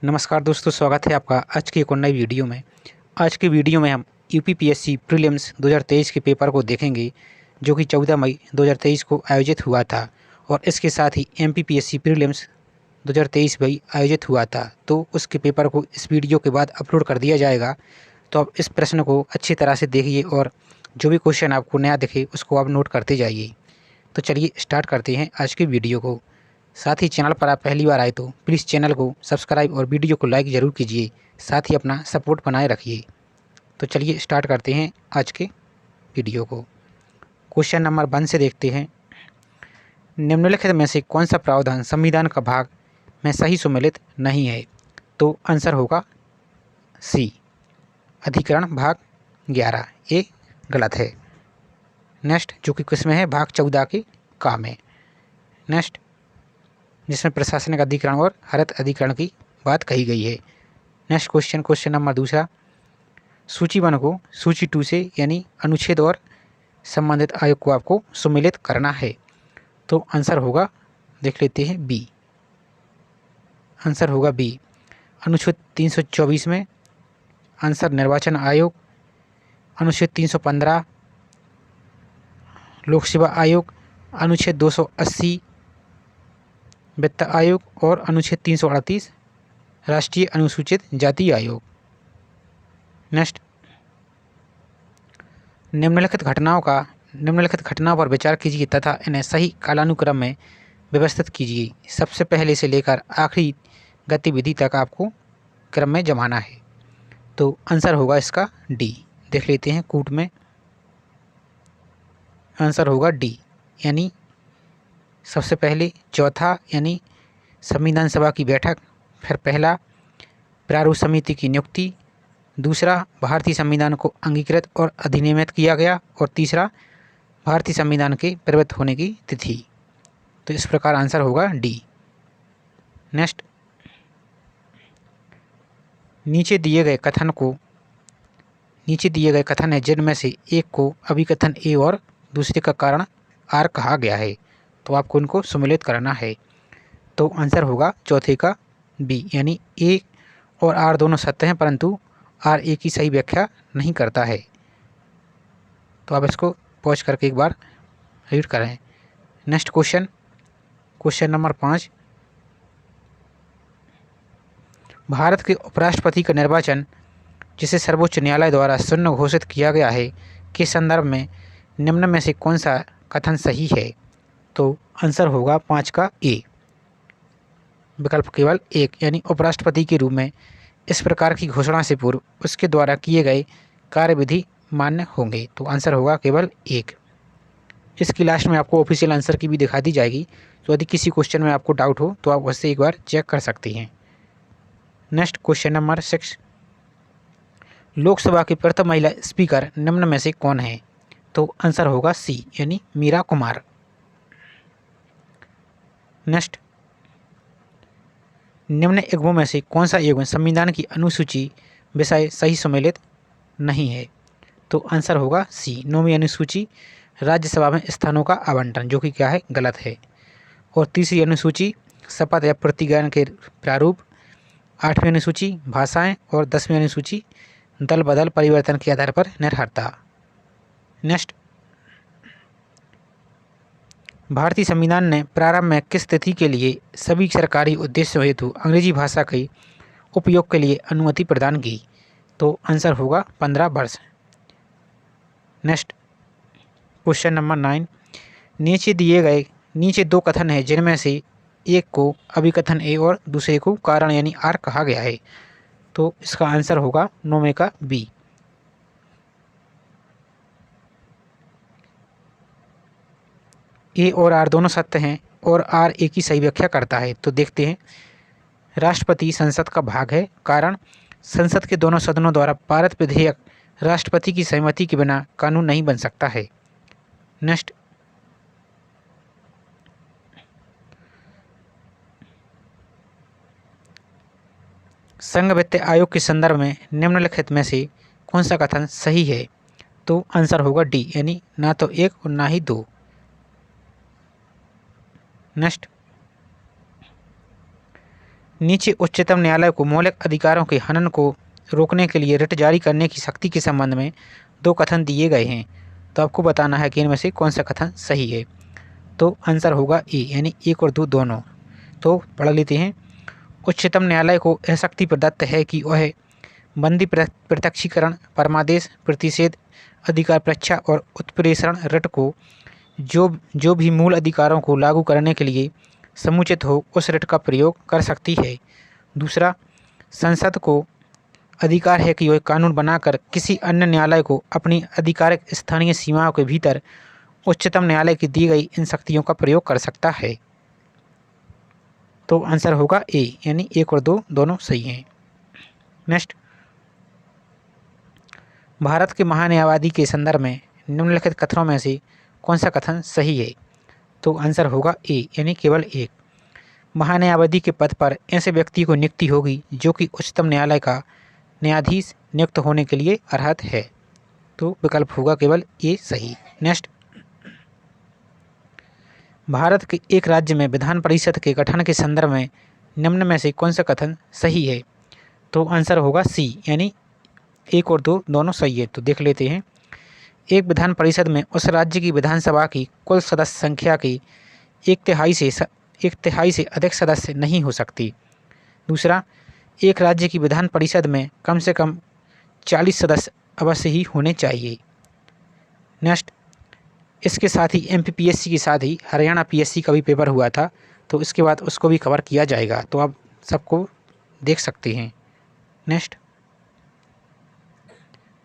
नमस्कार दोस्तों, स्वागत है आपका आज की एक और नई वीडियो में। आज की वीडियो में हम यूपीपीएससी प्रीलिम्स 2023 के पेपर को देखेंगे, जो कि 14 मई 2023 को आयोजित हुआ था। और इसके साथ ही एमपीपीएससी प्रीलिम्स 2023 भी आयोजित हुआ था, तो उसके पेपर को इस वीडियो के बाद अपलोड कर दिया जाएगा। तो आप इस प्रश्न को अच्छी तरह से देखिए और जो भी क्वेश्चन आपको नया दिखे उसको आप नोट करते जाइए। तो चलिए स्टार्ट करते हैं आज की वीडियो को। साथ ही चैनल पर आप पहली बार आए तो प्लीज़ चैनल को सब्सक्राइब और वीडियो को लाइक ज़रूर कीजिए। साथ ही अपना सपोर्ट बनाए रखिए। तो चलिए स्टार्ट करते हैं आज के वीडियो को। क्वेश्चन नंबर 1 से देखते हैं। निम्नलिखित में से कौन सा प्रावधान संविधान का भाग में सही सम्मिलित नहीं है? तो आंसर होगा सी, अधिकरण भाग 11। ये गलत है। नेक्स्ट, जो कि किसमें है? भाग 14 के का में। नेक्स्ट, जिसमें प्रशासनिक अधिकरण और हरित अधिकरण की बात कही गई है। नेक्स्ट क्वेश्चन नंबर 2, सूची 1 को सूची 2 से यानी अनुच्छेद और संबंधित आयोग को आपको सम्मिलित करना है। तो आंसर होगा, देख लेते हैं, बी। आंसर होगा बी, अनुच्छेद 324 में आंसर निर्वाचन आयोग, अनुच्छेद 315 लोक सेवा आयोग, अनुच्छेद 280 वित्त आयोग और अनुच्छेद 338 राष्ट्रीय अनुसूचित जाति आयोग। नेक्स्ट, निम्नलिखित घटनाओं पर विचार कीजिए तथा इन्हें सही कालानुक्रम में व्यवस्थित कीजिए। सबसे पहले से लेकर आखिरी गतिविधि तक आपको क्रम में जमाना है। तो आंसर होगा इसका डी। देख लेते हैं कूट में। आंसर होगा डी, यानी सबसे पहले चौथा यानी संविधान सभा की बैठक, फिर पहला प्रारूप समिति की नियुक्ति, दूसरा भारतीय संविधान को अंगीकृत और अधिनियमित किया गया, और तीसरा भारतीय संविधान के प्रवृत्त होने की तिथि। तो इस प्रकार आंसर होगा डी। नेक्स्ट, नीचे दिए गए कथन है जिनमें से एक को अभिकथन ए और दूसरे का कारण आर कहा गया है। तो आपको इनको सम्मिलित करना है। तो आंसर होगा चौथे का बी, यानी ए और आर दोनों सत्य हैं, परंतु आर ए की सही व्याख्या नहीं करता है। तो आप इसको पॉज करके एक बार रीड करें। नेक्स्ट क्वेश्चन नंबर 5, भारत के उपराष्ट्रपति का निर्वाचन, जिसे सर्वोच्च न्यायालय द्वारा शून्य घोषित किया गया है, के संदर्भ में निम्न में से कौन सा कथन सही है? तो आंसर होगा 5 का ए, विकल्प केवल एक, यानी उपराष्ट्रपति के रूप में इस प्रकार की घोषणा से पूर्व उसके द्वारा किए गए कार्यविधि मान्य होंगे। तो आंसर होगा केवल एक। इसकी लास्ट में आपको ऑफिशियल आंसर की भी दिखा दी जाएगी, तो यदि किसी क्वेश्चन में आपको डाउट हो तो आप उससे एक बार चेक कर सकती हैं। नेक्स्ट क्वेश्चन नंबर 6, लोकसभा की प्रथम महिला स्पीकर निम्न में से कौन है? तो आंसर होगा सी, यानी मीरा कुमार। नेक्स्ट, निम्न युग्मों में से कौन सा युग्म संविधान की अनुसूची विषय सही सम्मिलित नहीं है? तो आंसर होगा सी, 9वीं अनुसूची राज्यसभा में स्थानों का आवंटन, जो कि क्या है? गलत है। और तीसरी अनुसूची शपथ या प्रतिज्ञा के प्रारूप, 8वीं अनुसूची भाषाएं और 10वीं अनुसूची दल बदल परिवर्तन के आधार पर निर्भरता। नेक्स्ट, भारतीय संविधान ने प्रारंभ में किस तिथि के लिए सभी सरकारी उद्देश्यों हेतु अंग्रेजी भाषा के उपयोग के लिए अनुमति प्रदान की? तो आंसर होगा 15 वर्ष। नेक्स्ट क्वेश्चन नंबर 9, नीचे दो कथन है जिनमें से एक को अभिकथन ए और दूसरे को कारण यानी आर कहा गया है। तो इसका आंसर होगा 9वें का बी। ए और आर दोनों सत्य हैं और आर ए की सही व्याख्या करता है। तो देखते हैं, राष्ट्रपति संसद का भाग है, कारण संसद के दोनों सदनों द्वारा पारित विधेयक राष्ट्रपति की सहमति के बिना कानून नहीं बन सकता है। नेक्स्ट, संघ वित्त आयोग के संदर्भ में निम्नलिखित में से कौन सा कथन सही है? तो आंसर होगा डी, यानी ना तो एक और ना ही दो। नेक्स्ट, नीचे उच्चतम न्यायालय को मौलिक अधिकारों के हनन को रोकने के लिए रिट जारी करने की शक्ति के संबंध में दो कथन दिए गए हैं। तो आपको बताना है कि इनमें से कौन सा कथन सही है। तो आंसर होगा ए, यानी 1 और 2 दोनों। तो पढ़ लेते हैं। उच्चतम न्यायालय को यह शक्ति प्रदत्त है कि वह बंदी प्रत्यक्षीकरण, परमादेश, प्रतिषेध, अधिकार परीक्षा और उत्प्रेषण रिट को जो भी मूल अधिकारों को लागू करने के लिए समुचित हो उस रिट का प्रयोग कर सकती है। दूसरा, संसद को अधिकार है कि वह कानून बनाकर किसी अन्य न्यायालय को अपनी आधिकारिक स्थानीय सीमाओं के भीतर उच्चतम न्यायालय की दी गई इन शक्तियों का प्रयोग कर सकता है। तो आंसर होगा ए, यानी 1 और 2 दोनों सही हैं। नेक्स्ट, भारत के महान्यायवादी के संदर्भ में निम्नलिखित कथनों में से कौन सा कथन सही है। तो आंसर होगा ए, यानी केवल एक। महान्यायवादी के पद पर ऐसे व्यक्ति को नियुक्ति होगी जो कि उच्चतम न्यायालय का न्यायाधीश नियुक्त होने के लिए अर्हत है। तो विकल्प होगा केवल ए सही। नेक्स्ट, भारत के एक राज्य में विधान परिषद के गठन के संदर्भ में निम्न में से कौन सा कथन सही है। तो आंसर होगा सी, यानी 1 और 2 दोनों सही है। तो देख लेते हैं। एक विधान परिषद में उस राज्य की विधानसभा की कुल सदस्य संख्या की एक तिहाई से अधिक सदस्य नहीं हो सकती। दूसरा, एक राज्य की विधान परिषद में कम से कम 40 सदस्य अवश्य ही होने चाहिए। नेक्स्ट, इसके साथ ही MPPSC के साथ ही हरियाणा PSC का भी पेपर हुआ था, तो इसके बाद उसको भी कवर किया जाएगा, तो आप सबको देख सकते हैं। नेक्स्ट,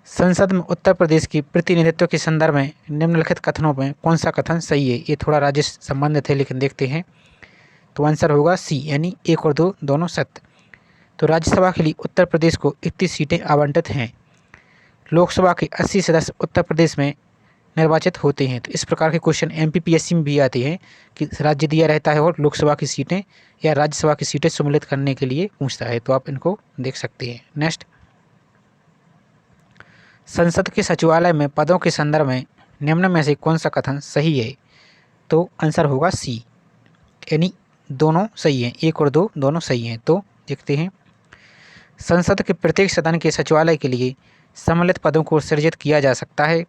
संसद में उत्तर प्रदेश की प्रतिनिधित्व के संदर्भ में निम्नलिखित कथनों में कौन सा कथन सही है। ये थोड़ा राज्य संबंधित है, लेकिन देखते हैं। तो आंसर होगा सी, यानी 1 और 2 दोनों सत्य। तो राज्यसभा के लिए उत्तर प्रदेश को 31 सीटें आवंटित हैं। लोकसभा के 80 सदस्य उत्तर प्रदेश में निर्वाचित होते हैं। तो इस प्रकार के क्वेश्चन MPPSC में भी आते हैं कि राज्य दिया रहता है और लोकसभा की सीटें या राज्यसभा की सीटें सम्मिलित करने के लिए पूछता है, तो आप इनको देख सकते हैं। नेक्स्ट, संसद के सचिवालय में पदों के संदर्भ में निम्न में से कौन सा कथन सही है। तो आंसर होगा सी, यानी दोनों सही हैं। 1 और 2 दोनों सही हैं। तो देखते हैं। संसद के प्रत्येक सदन के सचिवालय के लिए सम्मिलित पदों को सृजित किया जा सकता है।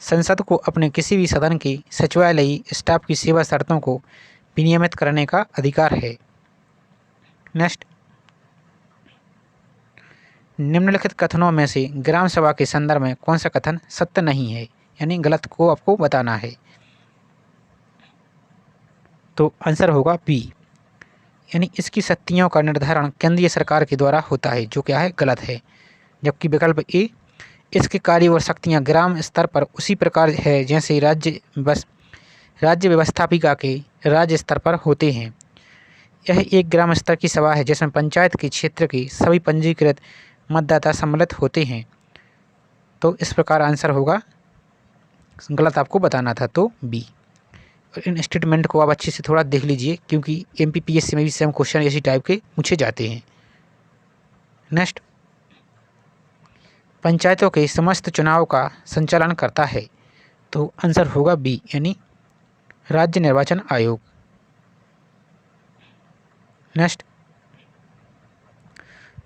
संसद को अपने किसी भी सदन के सचिवालयी स्टाफ की सेवा शर्तों को विनियमित करने का अधिकार है। नेक्स्ट, निम्नलिखित कथनों में से ग्राम सभा के संदर्भ में कौन सा कथन सत्य नहीं है, यानी गलत को आपको बताना है। तो आंसर होगा बी, यानी इसकी शक्तियों का निर्धारण केंद्रीय सरकार के द्वारा होता है, जो क्या है गलत है। जबकि विकल्प ए, इसके कार्य और शक्तियाँ ग्राम स्तर पर उसी प्रकार है जैसे राज्य व्यवस्थापिका के राज्य स्तर पर होते हैं। यह एक ग्राम स्तर की सभा है जिसमें पंचायत के क्षेत्र के सभी पंजीकृत मतदाता सम्मिलित होते हैं। तो इस प्रकार आंसर होगा, गलत आपको बताना था, तो बी। इन स्टेटमेंट को आप अच्छे से थोड़ा देख लीजिए, क्योंकि MPPSC में भी सेम क्वेश्चन इसी टाइप के पूछे जाते हैं। नेक्स्ट, पंचायतों के समस्त चुनाव का संचालन करता है। तो आंसर होगा बी, यानी राज्य निर्वाचन आयोग। नेक्स्ट,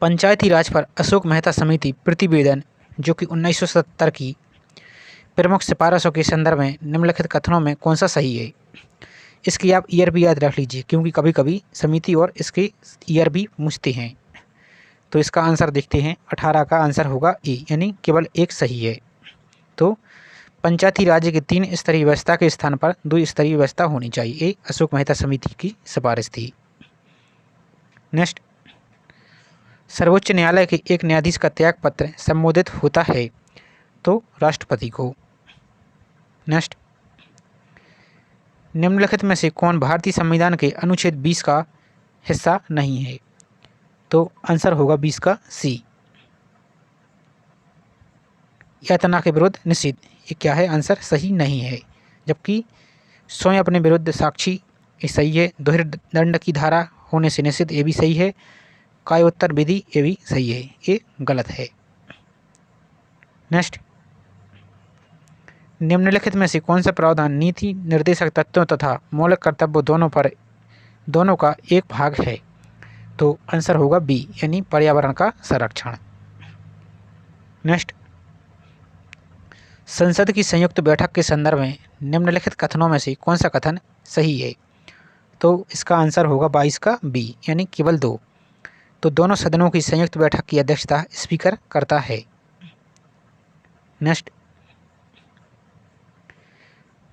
पंचायती राज पर अशोक मेहता समिति प्रतिवेदन, जो कि 1970 की प्रमुख सिफारिशों के संदर्भ में निम्नलिखित कथनों में कौन सा सही है। इसकी आप ईयर भी याद रख लीजिए, क्योंकि कभी कभी समिति और इसके ईयर भी पूछते हैं। तो इसका आंसर देखते हैं। 18 का आंसर होगा ए, यानी केवल एक सही है। तो पंचायती राज्य के 3 स्तरीय व्यवस्था के स्थान पर 2 स्तरीय व्यवस्था होनी चाहिए। ये अशोक मेहता समिति की सिफारिश थी। नेक्स्ट, सर्वोच्च न्यायालय के एक न्यायाधीश का त्यागपत्र संबोधित होता है। तो राष्ट्रपति को। नेक्स्ट, निम्नलिखित में से कौन भारतीय संविधान के अनुच्छेद 20 का हिस्सा नहीं है। तो आंसर होगा 20 का सी, यातना के विरुद्ध निषेध। ये क्या है, आंसर सही नहीं है। जबकि स्वयं अपने विरुद्ध साक्षी ये सही है। दोहरे दंड की धारा होने से निषेध ये भी सही है। कायोत्तर विधि ये भी सही है, ये गलत है। नेक्स्ट, निम्नलिखित में से कौन सा प्रावधान नीति निर्देशक तत्वों तथा मौलिक कर्तव्यों दोनों का एक भाग है। तो आंसर होगा बी यानी पर्यावरण का संरक्षण। नेक्स्ट, संसद की संयुक्त बैठक के संदर्भ में निम्नलिखित कथनों में से कौन सा कथन सही है? तो इसका आंसर होगा 22 का बी यानी केवल 2। तो दोनों सदनों की संयुक्त बैठक की अध्यक्षता स्पीकर करता है। नेक्स्ट,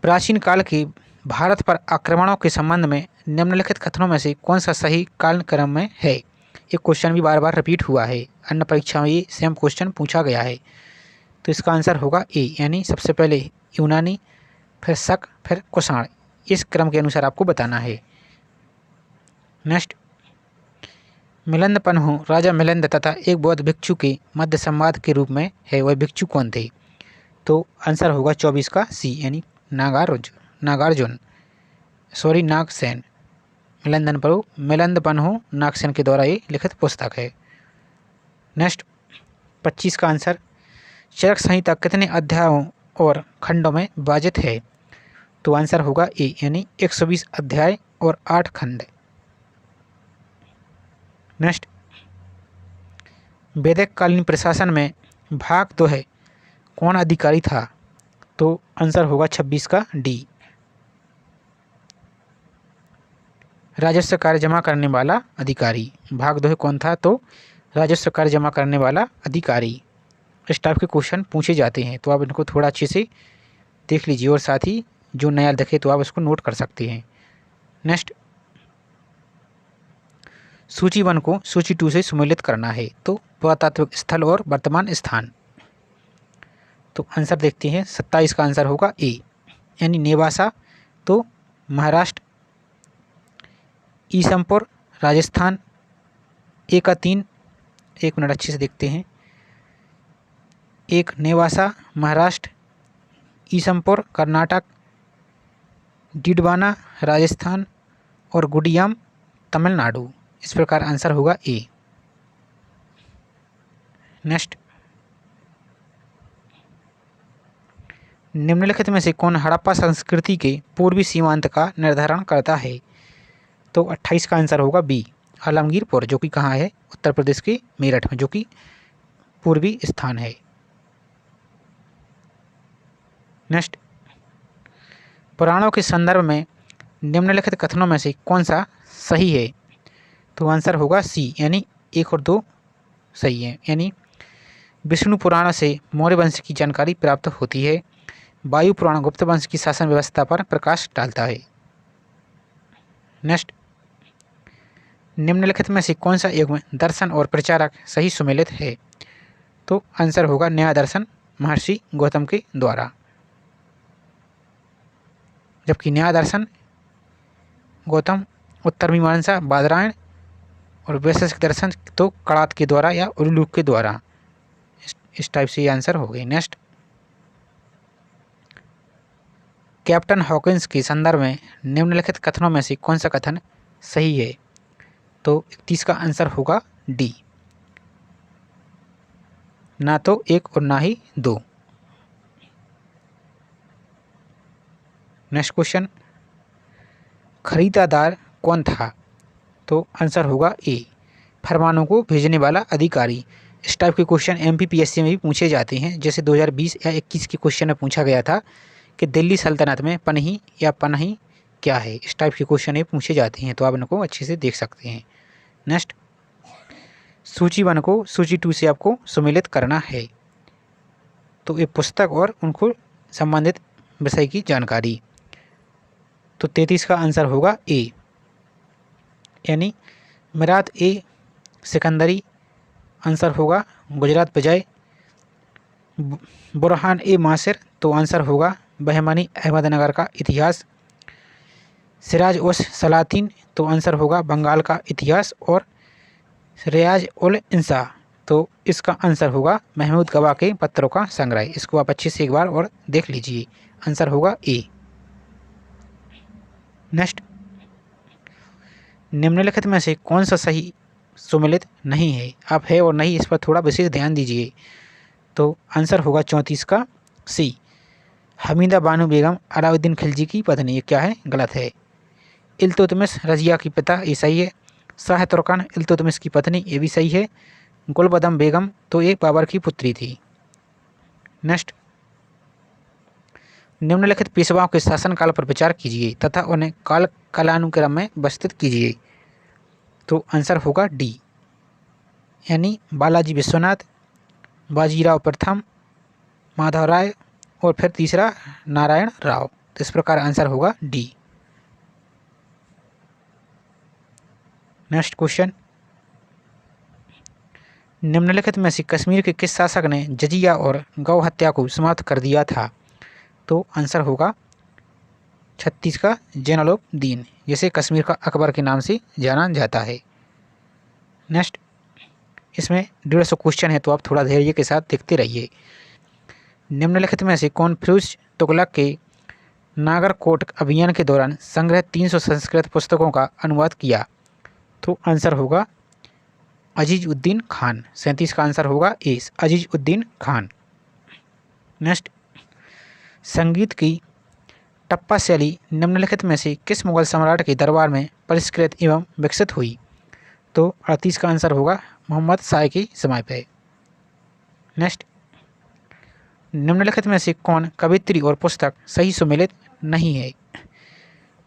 प्राचीन काल के भारत पर आक्रमणों के संबंध में निम्नलिखित कथनों में से कौन सा सही कालक्रम में है? ये क्वेश्चन भी बार बार रिपीट हुआ है, अन्य परीक्षा में ये सेम क्वेश्चन पूछा गया है। तो इसका आंसर होगा ए यानी सबसे पहले यूनानी, फिर शक, फिर कुषाण। इस क्रम के अनुसार आपको बताना है। नेक्स्ट, मिलिंद पन्हु राजा मिलिंद तथा एक बौद्ध भिक्षु के मध्य संवाद के रूप में है, वह भिक्षु कौन थे? तो आंसर होगा 24 का सी यानी नागार्जुन नागसेन। मिलिंद पन्हु नागसेन के द्वारा ये लिखित पुस्तक है। नेक्स्ट, 25 का आंसर, चरक संहिता कितने अध्यायों और खंडों में विभाजित है? तो आंसर होगा ए यानी 120 अध्याय और 8 खंड। नेक्स्ट, वैदिक कालीन प्रशासन में भाग 2 है कौन अधिकारी था? तो आंसर होगा 26 का डी, राजस्व कार्य जमा करने वाला अधिकारी। भाग 2 कौन था? तो राजस्व कार्य जमा करने वाला अधिकारी। इस टाइप के क्वेश्चन पूछे जाते हैं, तो आप इनको थोड़ा अच्छे से देख लीजिए और साथ ही जो नया देखे तो आप उसको नोट कर सकते हैं। नेक्स्ट, सूची 1 को सूची 2 से सम्मिलित करना है, तो पुरातात्विक स्थल और वर्तमान स्थान। तो आंसर देखते हैं, 27 का आंसर होगा ए यानी नेवासा, तो महाराष्ट्र। ईसमपुर राजस्थान, ए का 3, एक मिनट अच्छे से देखते हैं, एक नेवासा महाराष्ट्र, ईसमपुर कर्नाटक, डिडवाना राजस्थान और गुडियाम तमिलनाडु। इस प्रकार आंसर होगा ए। नेक्स्ट, निम्नलिखित में से कौन हड़प्पा संस्कृति के पूर्वी सीमांत का निर्धारण करता है? तो 28 का आंसर होगा बी आलमगीरपुर, जो कि कहाँ है? उत्तर प्रदेश के मेरठ में, जो कि पूर्वी स्थान है। नेक्स्ट, पुराणों के संदर्भ में निम्नलिखित कथनों में से कौन सा सही है? तो आंसर होगा सी यानी 1 और 2 सही है, यानी विष्णु पुराण से मौर्य वंश की जानकारी प्राप्त होती है, वायु पुराण गुप्त वंश की शासन व्यवस्था पर प्रकाश डालता है। नेक्स्ट, निम्नलिखित में से कौन सा युग्म दर्शन और प्रचारक सही सुमेलित है? तो आंसर होगा न्याय दर्शन महर्षि गौतम के द्वारा, जबकि न्याय दर्शन गौतम, उत्तर मीमांसा बादरायण और वैशेषिक दर्शन तो कणाद के द्वारा या उल्लूक के द्वारा। इस टाइप से ये आंसर हो गई। नेक्स्ट, कैप्टन हॉकिंस के संदर्भ में निम्नलिखित कथनों में से कौन सा कथन सही है? तो 31 का आंसर होगा डी, ना तो 1 और ना ही 2। नेक्स्ट क्वेश्चन, खरीदादार कौन था? तो आंसर होगा ए फरमानों को भेजने वाला अधिकारी। इस टाइप के क्वेश्चन एमपीपीएससी में भी पूछे जाते हैं, जैसे 2020 या 21 के क्वेश्चन में पूछा गया था कि दिल्ली सल्तनत में पनही या पनही क्या है। इस टाइप के क्वेश्चन ये पूछे जाते हैं, तो आप इनको अच्छे से देख सकते हैं। नेक्स्ट, सूची 1 को सूची 2 से आपको सम्मिलित करना है, तो ये पुस्तक और उनको संबंधित विषय की जानकारी। तो 33 का आंसर होगा ए यानी मिरात ए सिकंदरी। आंसर होगा गुजरात विजय। बुरहान ए मासिर, तो आंसर होगा बहमानी अहमदनगर का इतिहास। सिराज उस सलातीन, तो आंसर होगा बंगाल का इतिहास। और रियाज उल इंसा, तो इसका आंसर होगा महमूद गवाह के पत्रों का संग्रह। इसको आप अच्छे से एक बार और देख लीजिए, आंसर होगा ए। नेक्स्ट, निम्नलिखित में से कौन सा सही सुमेलित नहीं है? आप है और नहीं इस पर थोड़ा विशेष ध्यान दीजिए। तो आंसर होगा 34 का सी हमीदा बानो बेगम अलाउद्दीन खिलजी की पत्नी। ये क्या है? गलत है। इल्तुतमिश रजिया की पिता, ये सही है। शाह तुर्कान इल्तुतमिश की पत्नी, ये भी सही है। गुलबदम बेगम तो ये बाबर की पुत्री थी। नेक्स्ट, निम्नलिखित पेशवाओं के शासनकाल पर विचार कीजिए तथा उन्हें काल कालानुक्रम में व्यवस्थित कीजिए। तो आंसर होगा डी, यानी बालाजी विश्वनाथ, बाजीराव प्रथम, माधव राय और फिर तीसरा नारायण राव। तो इस प्रकार आंसर होगा डी। नेक्स्ट क्वेश्चन, निम्नलिखित में से कश्मीर के किस शासक ने जजिया और गौ हत्या को समाप्त कर दिया था? तो आंसर होगा 36 का जैनुलब्दीन, जिसे कश्मीर का अकबर के नाम से जाना जाता है। नेक्स्ट, इसमें 150 क्वेश्चन है, तो आप थोड़ा धैर्य के साथ देखते रहिए। निम्नलिखित में से कौन फिरोज तुगलक के नागरकोट अभियान के दौरान संग्रह 300 संस्कृत पुस्तकों का अनुवाद किया? तो आंसर होगा अजीज उद्दीन खान। 37 का आंसर होगा ए, अजीज उद्दीन खान। नेक्स्ट, संगीत की टप्पा शैली निम्नलिखित में से किस मुगल सम्राट के दरबार में परिष्कृत एवं विकसित हुई? तो 38 का आंसर होगा मोहम्मद शाह के समय पे। नेक्स्ट, निम्नलिखित में से कौन कवित्री और पुस्तक सही सुमेलित नहीं है?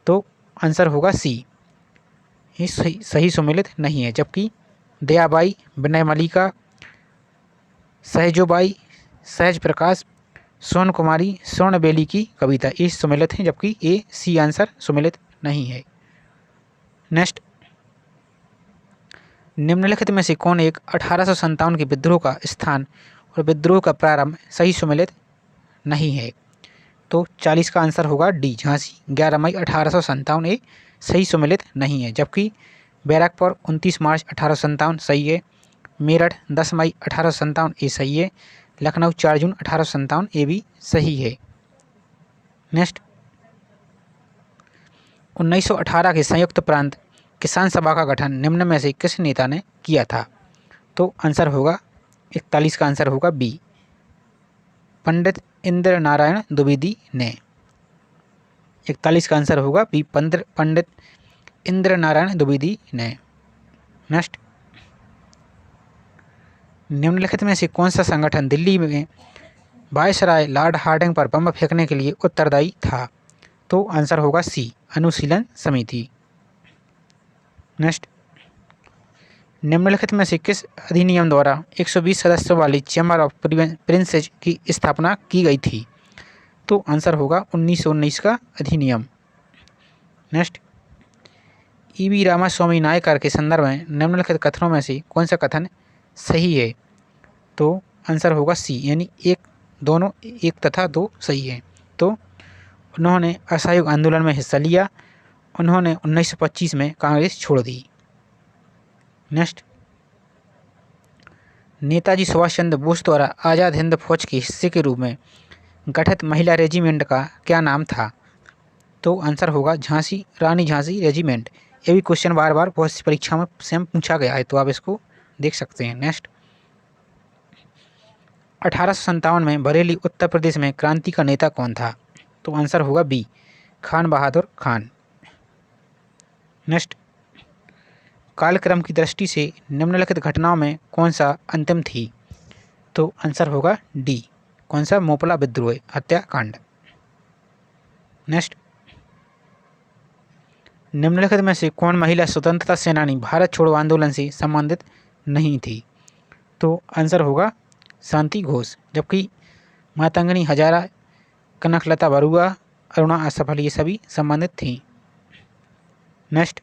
तो आंसर होगा सी, ये सही सुमेलित नहीं है, जबकि दयाबाई, विनय मलिका, सहजोबाई, सहज प्रकाश, सोन कुमारी, स्वर्णबेली की कविता ये सुमेलित हैं, जबकि ये सी आंसर सुमेलित नहीं है। नेक्स्ट, निम्नलिखित में से कौन एक 1857 के विद्रोह का स्थान और विद्रोह का प्रारंभ सही सुमेलित नहीं है? तो 40 का आंसर होगा डी, झांसी 11 मई 1857 ये सही सुमेलित नहीं है, जबकि बैरकपुर 29 मार्च 1857 सही है, मेरठ 10 मई 1857 ये सही है, लखनऊ 4 जून 1857 ये भी सही है। नेक्स्ट, 1918 के संयुक्त प्रांत किसान सभा का गठन निम्न में से किस नेता ने किया था? तो आंसर होगा 41 का आंसर होगा बी, पंडित इंद्र नारायण द्विवेदी ने। 41 का आंसर होगा बी, पंडित इंद्र नारायण द्विवेदी ने। नेक्स्ट, निम्नलिखित में से कौन सा संगठन दिल्ली में वायसराय लॉर्ड हार्डिंग पर बम फेंकने के लिए उत्तरदायी था? तो आंसर होगा सी, अनुशीलन समिति। नेक्स्ट, निम्नलिखित में से किस अधिनियम द्वारा 120 सदस्यों वाली चैम्बर ऑफ प्रिंसेस की स्थापना की गई थी? तो आंसर होगा 1919 का अधिनियम। नेक्स्ट, ईवी रामास्वामी नायकर के संदर्भ में निम्नलिखित कथनों में से कौन सा कथन सही है? तो आंसर होगा सी, यानी एक, दोनों, एक तथा दो सही है। तो उन्होंने असहयोग आंदोलन में हिस्सा लिया, उन्होंने 1925 में कांग्रेस छोड़ दी। नेक्स्ट, नेताजी सुभाष चंद्र बोस द्वारा आज़ाद हिंद फौज के हिस्से के रूप में गठित महिला रेजिमेंट का क्या नाम था? तो आंसर होगा झांसी, रानी झांसी रेजिमेंट। ये भी क्वेश्चन बार बार बहुत सी परीक्षा में सेम पूछा गया है, तो आप इसको देख सकते हैं। नेक्स्ट, 1857 में बरेली उत्तर प्रदेश में क्रांति का नेता कौन था? तो आंसर होगा बी, खान बहादुर खान। नेक्स्ट, कालक्रम की दृष्टि से निम्नलिखित घटनाओं में कौन सा अंतिम थी? तो आंसर होगा डी, कौन सा, मोपला विद्रोह हत्याकांड। नेक्स्ट, निम्नलिखित में से कौन महिला स्वतंत्रता सेनानी भारत छोड़ो आंदोलन से संबंधित नहीं थी? तो आंसर होगा शांति घोष, जबकि मातंगनी हजारा, कनकलता बरुआ, अरुणा असफल ये सभी संबंधित थीं। नेक्स्ट,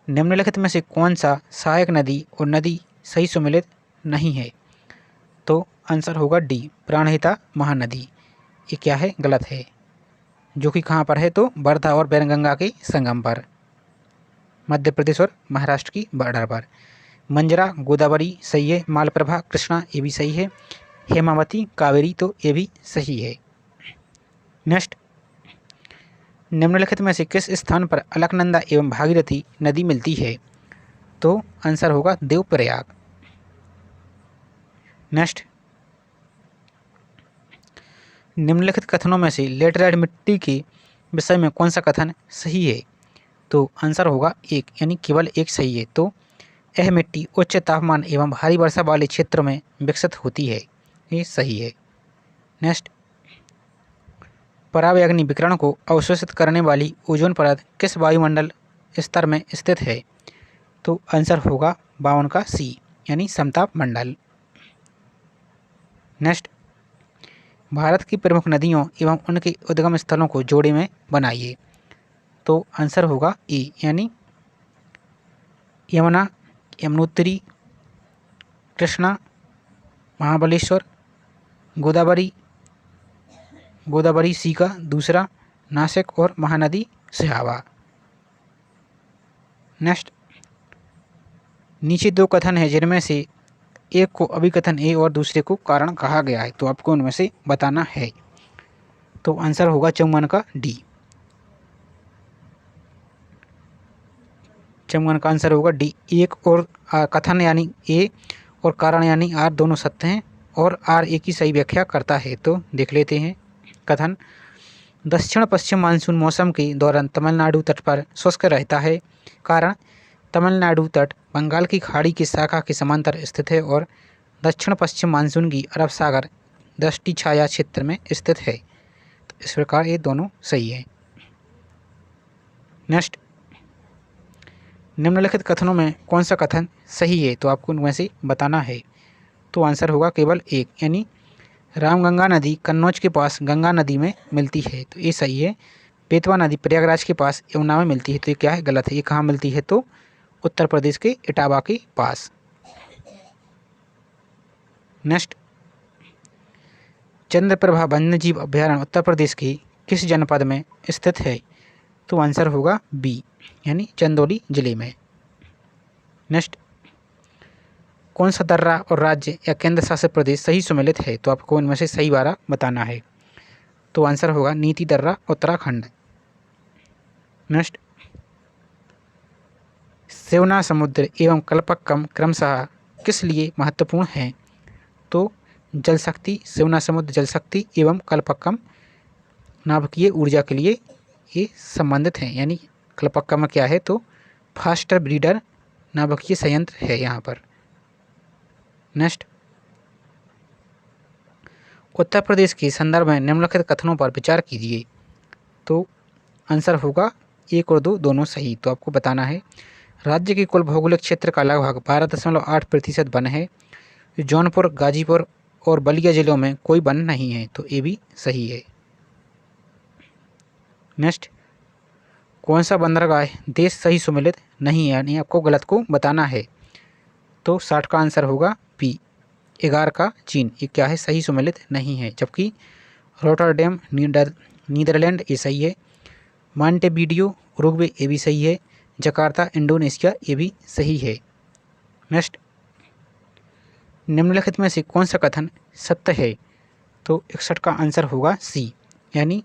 निम्नलिखित में से कौन सा सहायक नदी और नदी सही सुमेलित नहीं है? तो आंसर होगा डी, प्राणहिता महानदी। ये क्या है, गलत है, जो कि कहाँ पर है? तो वर्धा और बैनगंगा के संगम पर, मध्य प्रदेश और महाराष्ट्र की बॉर्डर पर। मंजरा गोदावरी सही है, मालप्रभा कृष्णा ये भी सही है, हेमावती कावेरी तो ये भी सही है। नेक्स्ट, निम्नलिखित में से किस स्थान पर अलकनंदा एवं भागीरथी नदी मिलती है? तो आंसर होगा देवप्रयाग। नेक्स्ट, निम्नलिखित कथनों में से लेटराइट मिट्टी के विषय में कौन सा कथन सही है? तो आंसर होगा एक, यानी केवल एक सही है। तो यह मिट्टी उच्च तापमान एवं भारी वर्षा वाले क्षेत्रों में विकसित होती है, ये सही है। नेक्स्ट, परावैंगनी विकिरण को अवशोषित करने वाली ओजोन परत किस वायुमंडल स्तर में स्थित है? तो आंसर होगा 52 का सी, यानी समताप मंडल। नेक्स्ट, भारत की प्रमुख नदियों एवं उनके उद्गम स्थलों को जोड़े में बनाइए। तो आंसर होगा ए, यानी यमुना, यमुनोत्री, कृष्णा, महाबलेश्वर, गोदावरी, गोदावरी सी का दूसरा, नासिक और महानदी सिहावा। नेक्स्ट, नीचे दो कथन है जिनमें से एक को अभिकथन ए और दूसरे को कारण कहा गया है, तो आपको उनमें से बताना है। तो आंसर होगा 54 का डी। 54 का आंसर होगा डी। एक और कथन यानी ए और कारण यानी आर दोनों सत्य हैं और आर एक ही सही व्याख्या करता है। तो देख लेते हैं कथन। दक्षिण पश्चिम मानसून मौसम के दौरान तमिलनाडु तट पर शुष्क रहता है। कारण, तमिलनाडु तट बंगाल की खाड़ी की शाखा के समांतर स्थित है और दक्षिण पश्चिम मानसून की अरब सागर दृष्टि छाया क्षेत्र में स्थित है। तो इस प्रकार ये दोनों सही है। नेक्स्ट, निम्नलिखित कथनों में कौन सा कथन सही है? तो आपको उनमें से बताना है। तो आंसर होगा केवल एक, यानी रामगंगा नदी कन्नौज के पास गंगा नदी में मिलती है, तो ये सही है। बेतवा नदी प्रयागराज के पास यमुना में मिलती है, तो ये क्या है? गलत है। ये कहाँ मिलती है? तो उत्तर प्रदेश के इटावा के पास। नेक्स्ट, चंद्रप्रभा वन्यजीव अभ्यारण्य उत्तर प्रदेश के किस जनपद में स्थित है? तो आंसर होगा बी, यानी चंदौली जिले में। नेक्स्ट, कौन सा दर्रा और राज्य या केंद्र शासित प्रदेश सही सम्मिलित है? तो आपको इनमें से सही वाला बताना है। तो आंसर होगा नीति दर्रा उत्तराखंड। नेक्स्ट, सेवना समुद्र एवं कल्पक्कम क्रमशः किस लिए महत्वपूर्ण हैं? तो जल शक्ति, सेवना समुद्र जल शक्ति एवं कल्पक्कम नाभिकीय ऊर्जा के लिए ये संबंधित हैं। यानी कल्पक्कम में क्या है? तो फास्टर ब्रीडर नाभिकीय संयंत्र है यहाँ पर। नेक्स्ट, उत्तर प्रदेश के संदर्भ में निम्नलिखित कथनों पर विचार कीजिए। तो आंसर होगा एक और दो दोनों सही। तो आपको बताना है। राज्य के कुल भौगोलिक क्षेत्र का लगभग 12.8% वन है। जौनपुर, गाजीपुर और बलिया जिलों में कोई वन नहीं है, तो ये भी सही है। नेक्स्ट, कौन सा बंदरगाह देश सही सम्मिलित नहीं है? यानी आपको गलत को बताना है। तो 60 का आंसर होगा पी, 11 का चीन। ये क्या है? सही सम्मिलित नहीं है। जबकि रोटरडेम नीदरलैंड ये सही है। मॉन्टेविडियो उरुग्वे ये भी सही है। जकार्ता इंडोनेशिया ये भी सही है। नेक्स्ट, निम्नलिखित में से कौन सा कथन सत्य है? तो 61 का आंसर होगा सी, यानी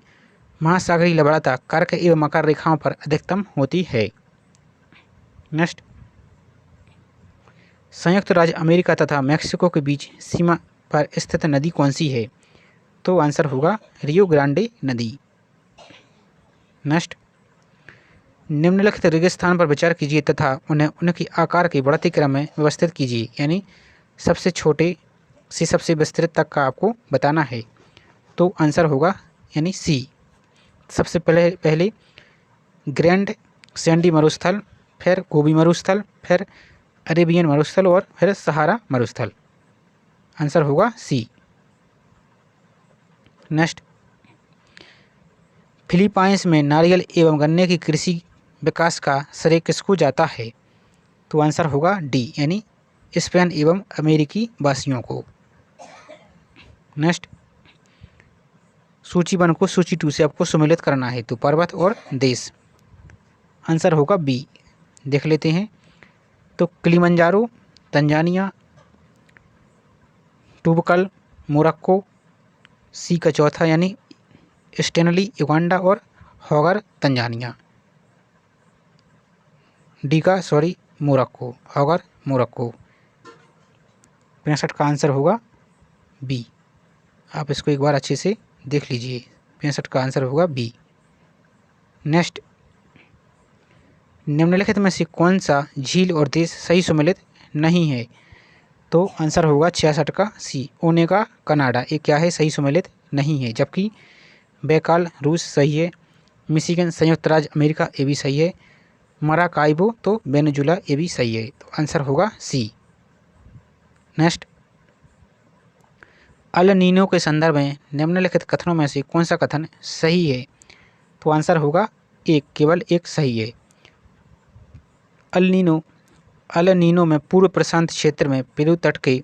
महासागरीय लवणता कर्क एवं मकर रेखाओं पर अधिकतम होती है। नेक्स्ट, संयुक्त राज्य अमेरिका तथा मैक्सिको के बीच सीमा पर स्थित नदी कौन सी है? तो आंसर होगा रियो ग्रांडे नदी। नेक्स्ट, निम्नलिखित रेगिस्तान पर विचार कीजिए तथा उन्हें उनके आकार के बढ़ते क्रम में व्यवस्थित कीजिए। यानी सबसे छोटे से सबसे विस्तृत तक का आपको बताना है। तो आंसर होगा यानी सी, सबसे पहले ग्रैंड सैंडी मरुस्थल, फिर गोबी मरुस्थल, फिर अरेबियन मरुस्थल और फिर सहारा मरुस्थल। आंसर होगा सी। नेक्स्ट, फिलीपाइंस में नारियल एवं गन्ने की कृषि विकास का श्रेय किसको जाता है? तो आंसर होगा डी, यानी स्पेन एवं अमेरिकी वासियों को। नेक्स्ट, सूची 1 को सूची 2 से आपको सम्मिलित करना है। तो पर्वत और देश, आंसर होगा बी। देख लेते हैं। तो किलिमंजारो तंजानिया, टुबकल मोरक्को, सी का चौथा यानी स्टेनली युगांडा और हॉगर तंजानिया। डी का मोरक्को, हॉगर मोरक्को। 65 का आंसर होगा बी। आप इसको एक बार अच्छे से देख लीजिए। 65 का आंसर होगा बी। नेक्स्ट, निम्नलिखित में से कौन सा झील और देश सही सम्मिलित नहीं है? तो आंसर होगा 66 का सी, ओनेगा कनाडा। ये क्या है? सही सम्मिलित नहीं है। जबकि बैकाल रूस सही है, मिशिगन संयुक्त राज्य अमेरिका ये भी सही है, मराकाइबो तो वेनेजुला ये भी सही है। तो आंसर होगा सी। नेक्स्ट, अल नीनो के संदर्भ में निम्नलिखित कथनों में से कौन सा कथन सही है? तो आंसर होगा एक, केवल एक सही है। अल नीनो में पूर्व प्रशांत क्षेत्र में पेरू तट के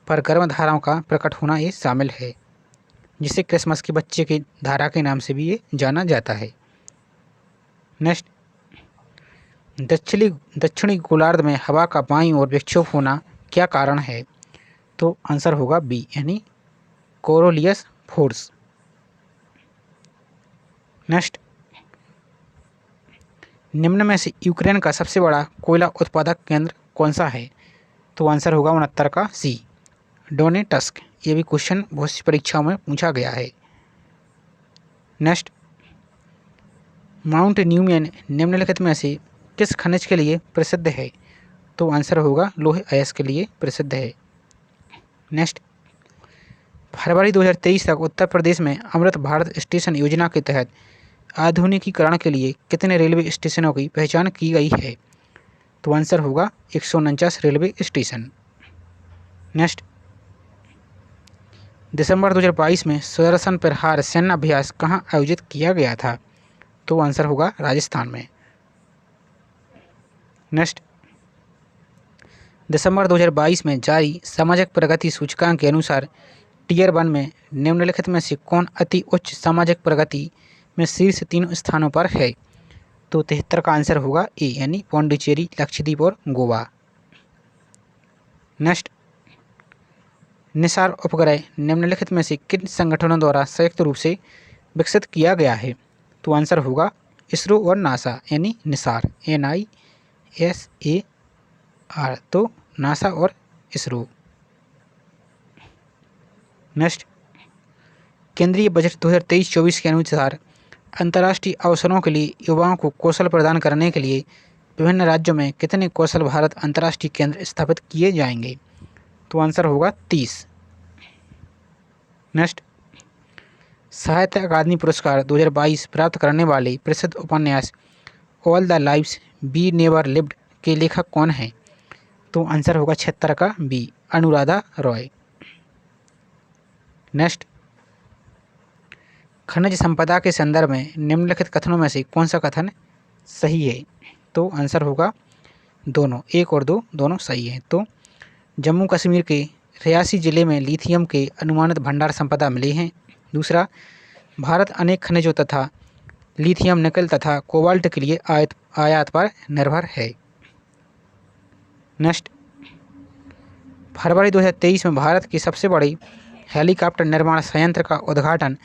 पर गर्म धाराओं का प्रकट होना ये शामिल है, जिसे क्रिसमस के बच्चे की धारा के नाम से भी ये जाना जाता है। नेक्स्ट, दक्षिणी गोलार्ध में हवा का बाईं ओर विक्षोभ होना क्या कारण है? तो आंसर होगा बी, यानी कोरोलियस फोर्स। नेक्स्ट, निम्न में से यूक्रेन का सबसे बड़ा कोयला उत्पादक केंद्र कौन सा है? तो आंसर होगा 69 का सी, डोनेटस्क। ये भी क्वेश्चन बहुत सी परीक्षाओं में पूछा गया है। नेक्स्ट, माउंट न्यूमेन निम्नलिखित में से किस खनिज के लिए प्रसिद्ध है? तो आंसर होगा लोहे अयस्क के लिए प्रसिद्ध है। नेक्स्ट, फरवरी 2023 तक उत्तर प्रदेश में अमृत भारत स्टेशन योजना के तहत आधुनिकीकरण के लिए कितने रेलवे स्टेशनों की पहचान की गई है? तो आंसर होगा 149 रेलवे स्टेशन। नेक्स्ट, दिसंबर 2022 में सुदर्शन प्रहार सैन्य अभ्यास कहाँ आयोजित किया गया था? तो आंसर होगा राजस्थान में। नेक्स्ट, दिसंबर 2022 में जारी सामाजिक प्रगति सूचकांक के अनुसार टियर 1 में निम्नलिखित में से कौन अति उच्च सामाजिक प्रगति में शीर्ष 3 स्थानों पर है? तो 73 का आंसर होगा ए, यानी पौंडीचेरी, लक्षद्वीप और गोवा। नेक्स्ट, निसार उपग्रह निम्नलिखित में से किन संगठनों द्वारा संयुक्त रूप से विकसित किया गया है? तो आंसर होगा इसरो और नासा, यानी निसार, NISAR। तो नासा और इसरो। नेक्स्ट, केंद्रीय बजट 2023-24 के अनुसार अंतर्राष्ट्रीय अवसरों के लिए युवाओं को कौशल प्रदान करने के लिए विभिन्न राज्यों में कितने कौशल भारत अंतर्राष्ट्रीय केंद्र स्थापित किए जाएंगे? तो आंसर होगा 30। नेक्स्ट, साहित्य अकादमी पुरस्कार 2022 प्राप्त करने वाले प्रसिद्ध उपन्यास all the lives we never lived के लेखक कौन हैं? तो आंसर होगा 76 का बी, अनुराधा रॉय। नेक्स्ट, खनिज संपदा के संदर्भ में निम्नलिखित कथनों में से कौन सा कथन सही है? तो आंसर होगा दोनों, 1 और 2 दोनों सही हैं। तो जम्मू कश्मीर के रियासी जिले में लिथियम के अनुमानित भंडार संपदा मिली हैं। दूसरा, भारत अनेक खनिजों तथा लिथियम, निकल तथा कोबाल्ट के लिए आयात पर निर्भर है। नेक्स्ट, फरवरी 2023 में भारत की सबसे बड़ी हेलीकॉप्टर निर्माण संयंत्र का उद्घाटन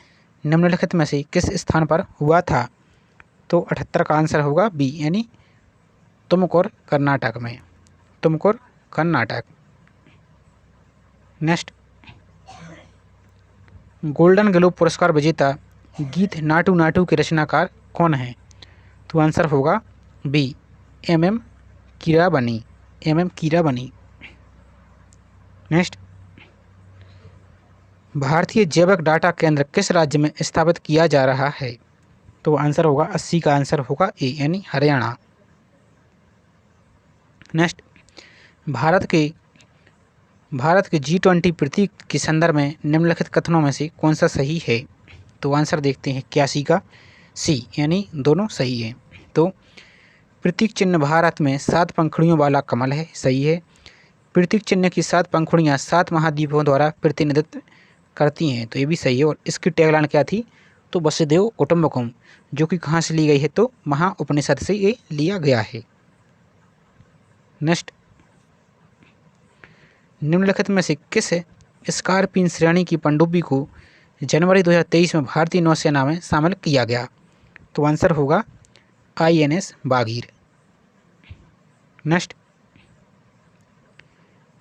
निम्नलिखित में से किस स्थान पर हुआ था? तो 78 का आंसर होगा बी, यानी तुमकुर, कर्नाटक में। Tumkur, Karnataka. Next, golden globe पुरस्कार विजेता गीत नाटू नाटू के रचनाकार कौन है? तो आंसर होगा बी, MM कीरावनी। नेक्स्ट, भारतीय जैविक डाटा केंद्र किस राज्य में स्थापित किया जा रहा है? तो आंसर होगा 80 का आंसर होगा ए, यानी हरियाणा। नेक्स्ट, भारत के G20 प्रतीक के संदर्भ में निम्नलिखित कथनों में से कौन सा सही है? तो आंसर देखते हैं 81 का सी, यानी दोनों सही है। तो प्रतीक चिन्ह भारत में 7 पंखुड़ियों वाला कमल है, सही है। प्रतीक चिन्ह की 7 पंखुड़ियाँ 7 महाद्वीपों द्वारा प्रतिनिधित्व करती हैं, तो ये भी सही है। और इसकी टैगलाइन क्या थी? तो वसुधैव कुटुंबकम, जो कि कहाँ से ली गई है? तो महाउपनिषद से ये लिया गया है। नेक्स्ट, निम्नलिखित में से किस स्कॉर्पियन श्रेणी की पनडुब्बी को जनवरी 2023 में भारतीय नौसेना में शामिल किया गया? तो आंसर होगा INS बागीर। नेक्स्ट,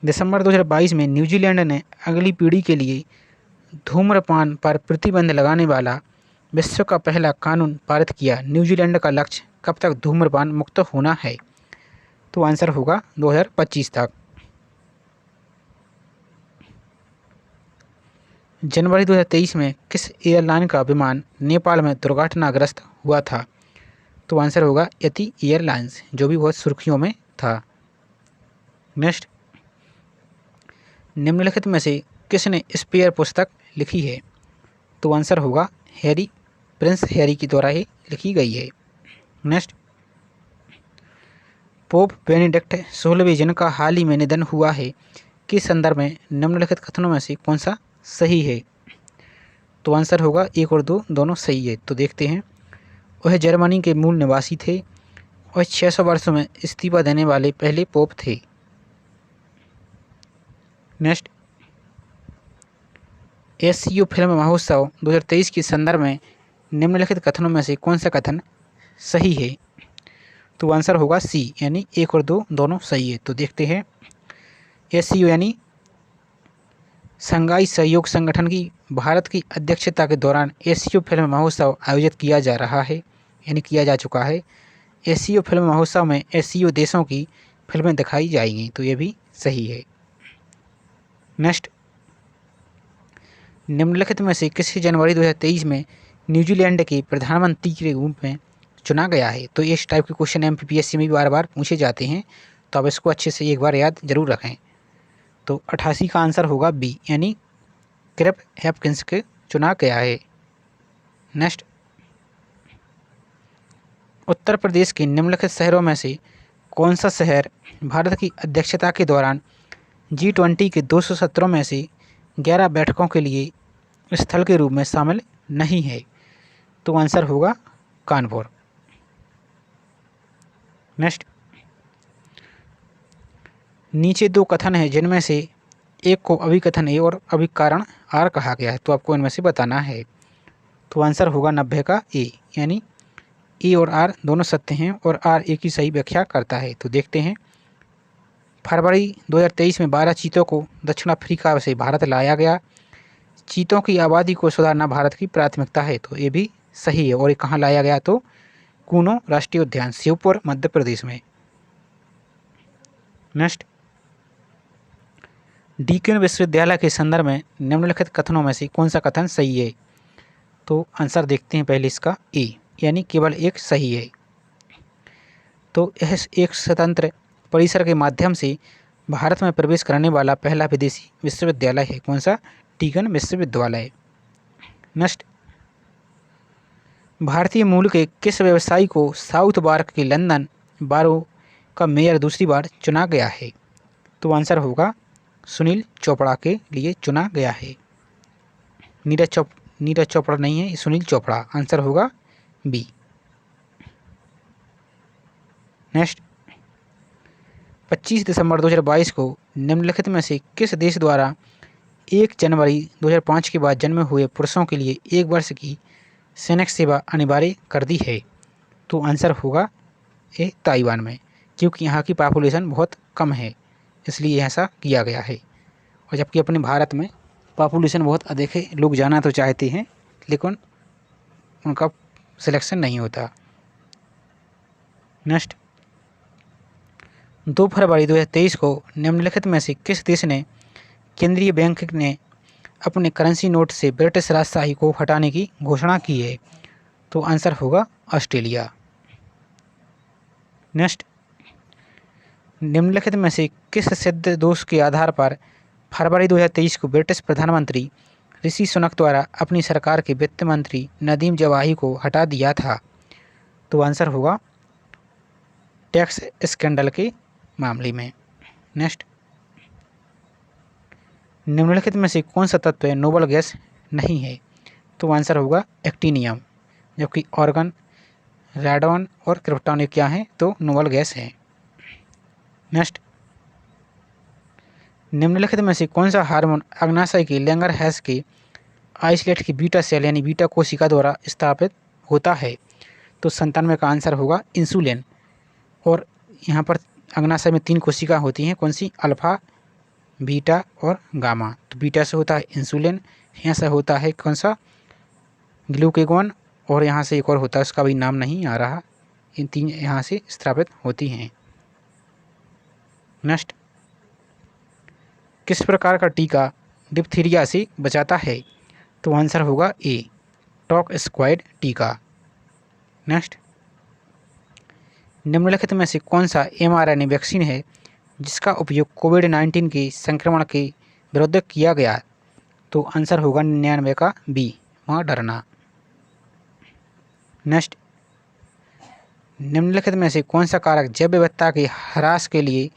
दिसंबर 2022 में न्यूजीलैंड ने अगली पीढ़ी के लिए धूम्रपान पर प्रतिबंध लगाने वाला विश्व का पहला कानून पारित किया। न्यूजीलैंड का लक्ष्य कब तक धूम्रपान मुक्त होना है? तो आंसर होगा 2025 तक। जनवरी 2023 में किस एयरलाइन का विमान नेपाल में दुर्घटनाग्रस्त हुआ था? तो आंसर होगा यति एयरलाइंस, जो भी बहुत सुर्खियों में था। नेक्स्ट, निम्नलिखित में से किसने स्पेयर पुस्तक लिखी है? तो आंसर होगा प्रिंस हैरी के द्वारा ही लिखी गई है। नेक्स्ट, पोप बेनेडिक्ट 16वें जिनका हाल ही में निधन हुआ है के संदर्भ में निम्नलिखित कथनों में से कौन सा सही है? तो आंसर होगा 1 और 2 दोनों सही है। तो देखते हैं। वह जर्मनी के मूल निवासी थे और 600 वर्षों में इस्तीफा देने वाले पहले पोप थे। नेक्स्ट, एससीओ फिल्म महोत्सव 2023 के संदर्भ में निम्नलिखित कथनों में से कौन सा कथन सही है? तो आंसर होगा सी, यानी 1 और 2 दोनों सही है। तो देखते हैं। एससीओ यानी शंघाई सहयोग संगठन की भारत की अध्यक्षता के दौरान एससीओ फिल्म महोत्सव आयोजित किया जा रहा है, यानी किया जा चुका है। एससीओ फिल्म महोत्सव में एससीओ देशों की फिल्में दिखाई जाएंगी, तो ये भी सही है। नेक्स्ट, निम्नलिखित में से किसे जनवरी 2023 में न्यूजीलैंड के प्रधानमंत्री के रूप में चुना गया है? तो इस टाइप के क्वेश्चन एमपीपीएससी में भी बार बार पूछे जाते हैं, तो आप इसको अच्छे से एक बार याद जरूर रखें। तो 88 का आंसर होगा बी, यानी क्रिप हैपकिंस के चुना गया है। नेक्स्ट, उत्तर प्रदेश के निम्नलिखित शहरों में से कौन सा शहर भारत की अध्यक्षता के दौरान G20 के 200 सत्रों में से 11 बैठकों के लिए स्थल के रूप में शामिल नहीं है? तो आंसर होगा कानपुर। नेक्स्ट, नीचे 2 कथन है जिनमें से एक को अभिकथन ए और अभिकारण आर कहा गया है, तो आपको इनमें से बताना है। तो आंसर होगा 90 का ए, यानी ए और आर दोनों सत्य हैं और आर ए की सही व्याख्या करता है। तो देखते हैं। फरवरी 2023 में 12 चीतों को दक्षिण अफ्रीका से भारत लाया गया। चीतों की आबादी को सुधारना भारत की प्राथमिकता है, तो ये भी सही है। और ये कहाँ लाया गया? तो कूनो राष्ट्रीय उद्यान, श्योपुर, मध्य प्रदेश में। नेक्स्ट, डीकेन विश्वविद्यालय के संदर्भ में निम्नलिखित कथनों में से कौन सा कथन सही है? तो आंसर देखते हैं पहले इसका ए, यानी केवल एक सही है। तो यह एक स्वतंत्र परिसर के माध्यम से भारत में प्रवेश करने वाला पहला विदेशी विश्वविद्यालय है। कौन सा? डीकेन विश्वविद्यालय। नेक्स्ट, भारतीय मूल के किस व्यवसायी को साउथ वार्क के लंदन बारो का मेयर दूसरी बार चुना गया है? तो आंसर होगा सुनील चोपड़ा के लिए चुना गया है। नीरज चोपड़ा नहीं है, सुनील चोपड़ा। आंसर होगा बी। नेक्स्ट, 25 दिसंबर 2022 को निम्नलिखित में से किस देश द्वारा 1 जनवरी 2005 के बाद जन्मे हुए पुरुषों के लिए 1 वर्ष की सैनिक सेवा अनिवार्य कर दी है? तो आंसर होगा ए, ताइवान में, क्योंकि यहाँ की पॉपुलेशन बहुत कम है, इसलिए ऐसा किया गया है। और जबकि अपने भारत में पॉपुलेशन बहुत अधिक है, लोग जाना तो चाहते हैं लेकिन उनका सिलेक्शन नहीं होता। नेक्स्ट, 2 फरवरी 2023 को निम्नलिखित में से किस देश ने केंद्रीय बैंक ने अपने करेंसी नोट से ब्रिटिश राजशाही को हटाने की घोषणा की है? तो आंसर होगा ऑस्ट्रेलिया। नेक्स्ट, निम्नलिखित में से किस सिद्ध दोष के आधार पर फरवरी 2023 को ब्रिटिश प्रधानमंत्री ऋषि सुनक द्वारा अपनी सरकार के वित्त मंत्री नदीम जवाही को हटा दिया था? तो आंसर होगा टैक्स स्कैंडल के मामले में। नेक्स्ट, निम्नलिखित में से कौन सा तत्व नोबल गैस नहीं है? तो आंसर होगा एक्टिनियम, जबकि ऑर्गन, रेडॉन और क्रिप्टॉन क्या हैं? तो नोबल गैस है। नेक्स्ट, निम्नलिखित में से कौन सा हार्मोन अग्नाशय के लैंगरहैंस के आइसलेट की बीटा सेल यानी बीटा कोशिका द्वारा स्थापित होता है? तो 97 का आंसर होगा इंसुलिन। और यहाँ पर अग्नाशय में 3 कोशिका होती हैं, कौन सी? अल्फा, बीटा और गामा। तो बीटा से होता है इंसुलिन, यहाँ से होता है कौन सा? ग्लूकेगॉन, और यहाँ से एक और होता है, उसका भी नाम नहीं आ रहा, इन 3 यहाँ से स्थापित होती हैं। नेक्स्ट, किस प्रकार का टीका डिप्थीरिया से बचाता है? तो आंसर होगा ए, टॉक स्क्वायड टीका। नेक्स्ट, निम्नलिखित में से कौन सा mRNA वैक्सीन है जिसका उपयोग कोविड-19 के संक्रमण के विरुद्ध किया गया? तो आंसर होगा 99 का बी, मॉडर्ना। नेक्स्ट, निम्नलिखित में से कौन सा कारक जैव विविधता के ह्रास के लिए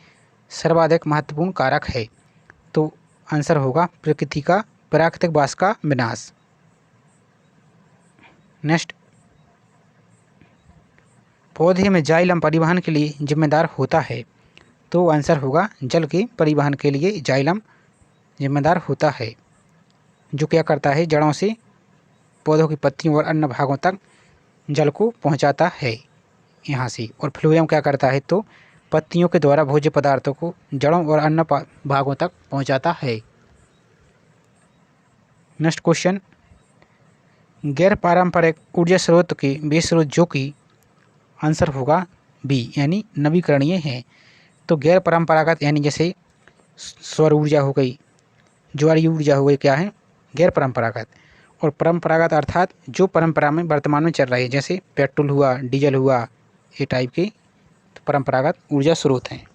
सर्वाधिक महत्वपूर्ण कारक है? तो आंसर होगा प्रकृति का प्राकृतिक वास का विनाश। नेक्स्ट, पौधे में जाइलम परिवहन के लिए जिम्मेदार होता है? तो आंसर होगा जल के परिवहन के लिए जाइलम जिम्मेदार होता है, जो क्या करता है, जड़ों से पौधों की पत्तियों और अन्य भागों तक जल को पहुंचाता है यहाँ से। और फ्लोएम क्या करता है, तो पत्तियों के द्वारा भोज्य पदार्थों को जड़ों और अन्य भागों तक पहुंचाता है। नेक्स्ट क्वेश्चन, गैर पारंपरिक ऊर्जा स्रोत के वे स्रोत जो कि आंसर होगा बी, यानी नवीकरणीय हैं। तो गैर परंपरागत यानी जैसे सौर ऊर्जा हो गई, ज्वारीय ऊर्जा हो गई, क्या है, गैर परंपरागत। और परंपरागत अर्थात जो परंपरा में वर्तमान में चल रही है, जैसे पेट्रोल हुआ, डीजल हुआ, ये टाइप के तो परंपरागत ऊर्जा स्रोत हैं।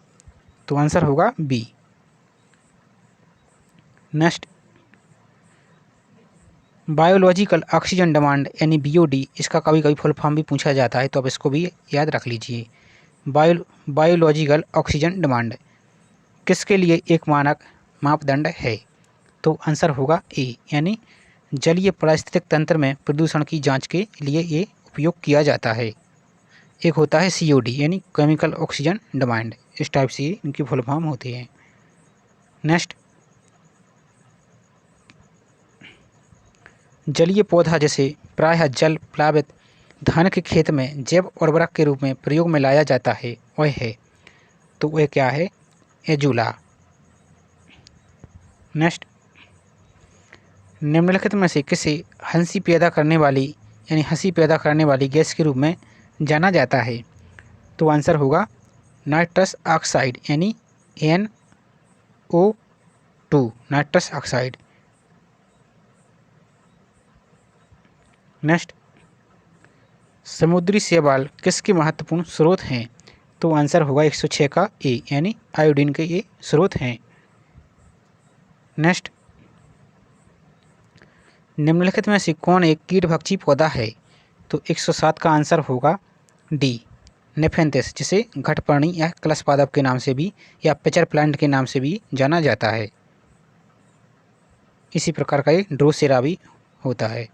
तो आंसर होगा B. Next, biological oxygen demand यानी बीओडी, इसका कभी कभी फुल फॉर्म भी पूछा जाता है, तो अब इसको भी याद रख लीजिए। बायोलॉजिकल ऑक्सीजन डिमांड किसके लिए एक मानक मापदंड है? तो आंसर होगा ए, यानी जलीय पारिस्थितिक तंत्र में प्रदूषण की जांच के लिए ये उपयोग किया जाता है। एक होता है सीओडी यानी केमिकल ऑक्सीजन डिमांड, इस टाइप से इनकी फुल फॉर्म होती है। नेक्स्ट, जलीय पौधा जैसे प्रायः जल प्लावित धान के खेत में जैव उर्वरक के रूप में प्रयोग में लाया जाता है, वह है, तो वह क्या है, एजुला। नेक्स्ट, निम्नलिखित में से किसे हंसी पैदा करने वाली यानी हंसी पैदा करने वाली गैस के रूप में जाना जाता है? तो आंसर होगा नाइट्रस ऑक्साइड यानी NO2, नाइट्रस ऑक्साइड। नेक्स्ट, समुद्री शैवाल किसके महत्वपूर्ण स्रोत हैं? तो आंसर होगा 106 का ए, यानी आयोडीन के ये स्रोत हैं। नेक्स्ट, निम्नलिखित में से कौन एक कीटभक्षी पौधा है? तो 107 का आंसर होगा डी, नेफेंथिस, जिसे घटपर्णी या कलश पादप के नाम से भी या पिचर प्लांट के नाम से भी जाना जाता है। इसी प्रकार का ये ड्रोसेरा भी होता है।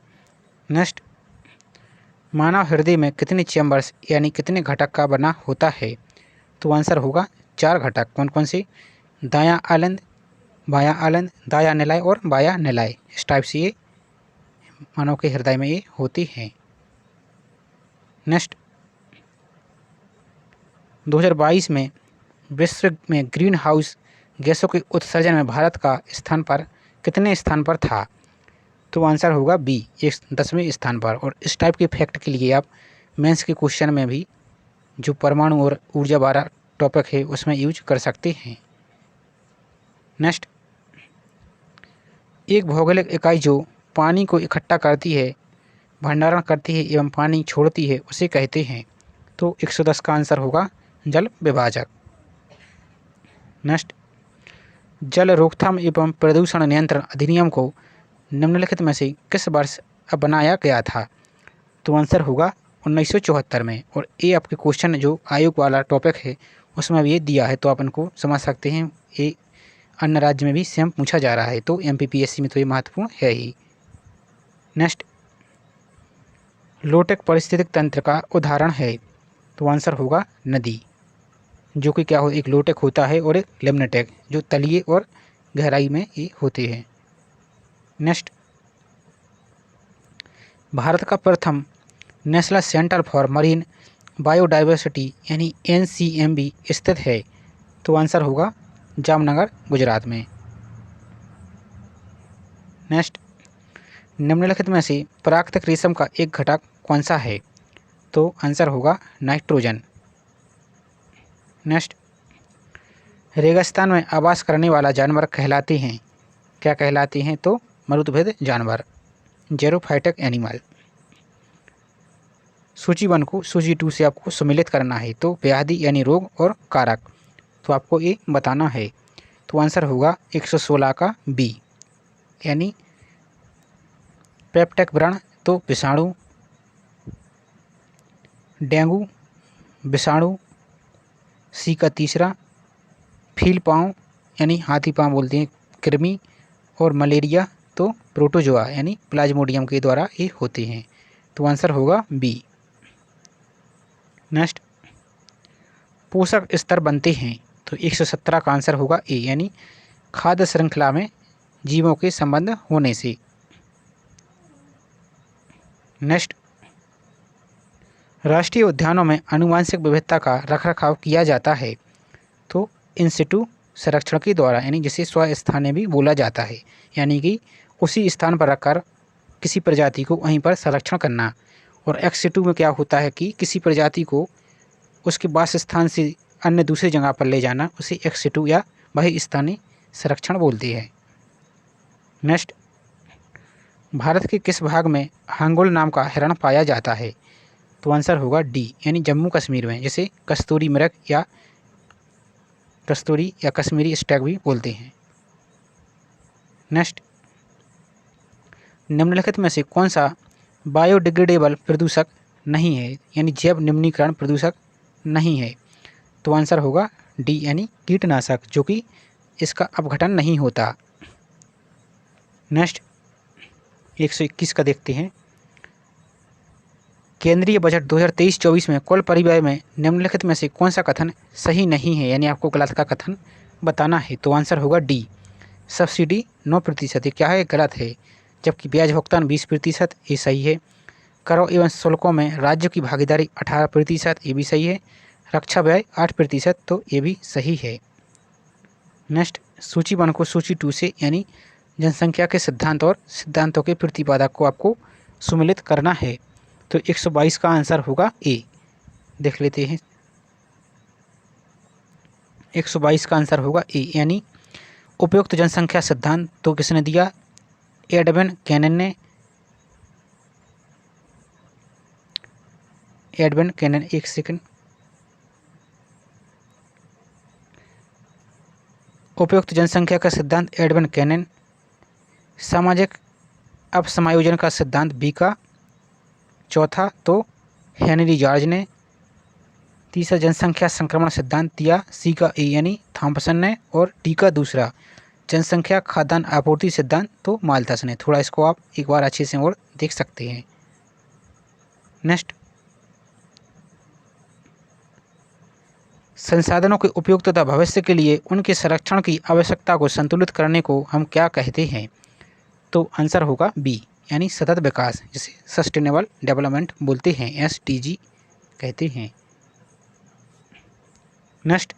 नेक्स्ट, मानव हृदय में कितने चैम्बर्स यानी कितने घटक का बना होता है? तो आंसर होगा 4 घटक। कौन कौन से? दायां आलंद, बायां आलंद, दायां निलय और बायां निलय, इस टाइप से ये मानव के हृदय में ये होती हैं। नेक्स्ट, 2022 में विश्व में ग्रीन हाउस गैसों के उत्सर्जन में भारत का स्थान पर कितने स्थान पर था? तो आंसर होगा बी, 10वें स्थान पर। और इस टाइप के फैक्ट के लिए आप मेंस के क्वेश्चन में भी जो परमाणु और ऊर्जा वाला टॉपिक है उसमें यूज कर सकते हैं। नेक्स्ट, एक भौगोलिक इकाई जो पानी को इकट्ठा करती है, भंडारण करती है एवं पानी छोड़ती है, उसे कहते हैं? तो 110 का आंसर होगा जल विभाजक। नेक्स्ट, जल रोकथाम एवं प्रदूषण नियंत्रण अधिनियम को निम्नलिखित में से किस वर्ष बनाया गया था? तो आंसर होगा 1974 में। और ये आपके क्वेश्चन जो आयोग वाला टॉपिक है उसमें भी ये दिया है, तो आप इनको समझ सकते हैं। ये अन्य राज्य में भी सेम पूछा जा रहा है, तो MPPSC में तो ये महत्वपूर्ण है ही। नेक्स्ट, लोटेक पारिस्थितिक तंत्र का उदाहरण है? तो आंसर होगा नदी, जो कि क्या हो, एक लोटेक होता है और एक लेमनेटेक जो तलीय और गहराई में ये होते हैं। नेक्स्ट, भारत का प्रथम national centre for marine biodiversity यानी NCMB स्थित है? तो आंसर होगा जामनगर, गुजरात में। नेक्स्ट, निम्नलिखित में से प्राकृतिक रेशम का एक घटक कौन सा है? तो आंसर होगा नाइट्रोजन। नेक्स्ट, रेगिस्तान में आवास करने वाला जानवर कहलाते हैं, क्या कहलाते हैं? तो मरुद्भिद जानवर, ज़ेरोफाइटिक एनिमल। सूची 1 को सूची 2 से आपको सम्मिलित करना है, तो व्याधि यानी रोग और कारक, तो आपको ये बताना है। तो आंसर होगा 116 का बी, यानी पेप्टिक व्रण तो विषाणु, डेंगू विषाणु, सी का तीसरा फील पाँव यानी हाथी पाँव बोलते हैं कृमि, और मलेरिया तो प्रोटोजोआ यानी प्लाज्मोडियम के द्वारा ये होते हैं, तो आंसर होगा बी। नेक्स्ट, पोषक स्तर बनते हैं, तो 117 का आंसर होगा ए, यानी खाद्य श्रृंखला में जीवों के संबंध होने से। नेक्स्ट, राष्ट्रीय उद्यानों में आनुवांशिक विविधता का रखरखाव किया जाता है, तो इन सिटू संरक्षण के द्वारा, यानी जिसे स्वस्थानीय भी बोला जाता है, यानी कि उसी स्थान पर रखकर किसी प्रजाति को वहीं पर संरक्षण करना। और एक्स सिटू में क्या होता है कि किसी प्रजाति को उसके वास स्थान से अन्य दूसरी जगह पर ले जाना, उसे एक्स सिटू या वही स्थानीय संरक्षण बोलते हैं। नेक्स्ट, भारत के किस भाग में हांगुल नाम का हिरण पाया जाता है? तो आंसर होगा डी, यानी जम्मू कश्मीर में, जिसे कस्तूरी मृग या कश्मीरी स्टैग भी बोलते हैं। नेक्स्ट, निम्नलिखित में से कौन सा बायोडिग्रेडेबल प्रदूषक नहीं है, यानी जैव निम्नीकरण प्रदूषक नहीं है? तो आंसर होगा डी, यानी कीटनाशक, जो कि इसका अपघटन नहीं होता। नेक्स्ट, 121 का देखते हैं। केंद्रीय बजट 2023-24 में कुल परिव्यय में निम्नलिखित में से कौन सा कथन सही नहीं है, यानी आपको गलत का कथन बताना है? तो आंसर होगा डी, सब्सिडी 9%, ये क्या है? गलत है। जबकि ब्याज भुगतान 20%, ये सही है। करों एवं शुल्कों में राज्य की भागीदारी 18%, ये भी सही है। रक्षा व्यय 8%, तो ये भी सही है। नेक्स्ट, सूची 1 को सूची 2 से, यानी जनसंख्या के सिद्धांत और सिद्धांतों के प्रतिपादक को आपको सुमेलित करना है, तो 122 का आंसर होगा ए। देख लेते हैं, 122 का आंसर होगा ए, यानी उपयुक्त जनसंख्या सिद्धांत तो किसने दिया? एडविन कैनन ने। एडविन कैनन, एक सेकंड। उपयुक्त जनसंख्या का सिद्धांत एडविन कैनन। सामाजिक अपसमायोजन का सिद्धांत बी का चौथा तो हेनरी जॉर्ज ने। तीसरा जनसंख्या संक्रमण सिद्धांत दिया सी का ए, यानी थॉम्पसन ने। और डी का दूसरा जनसंख्या खाद्यान्न आपूर्ति सिद्धांत तो माल्थस ने। थोड़ा इसको आप एक बार अच्छे से और देख सकते हैं। नेक्स्ट, संसाधनों के उपयोग तथा भविष्य के लिए उनके संरक्षण की आवश्यकता को संतुलित करने को हम क्या कहते हैं? तो आंसर होगा बी, यानी सतत विकास, जिसे सस्टेनेबल डेवलपमेंट बोलते हैं, एसडीजी कहते हैं। नेक्स्ट,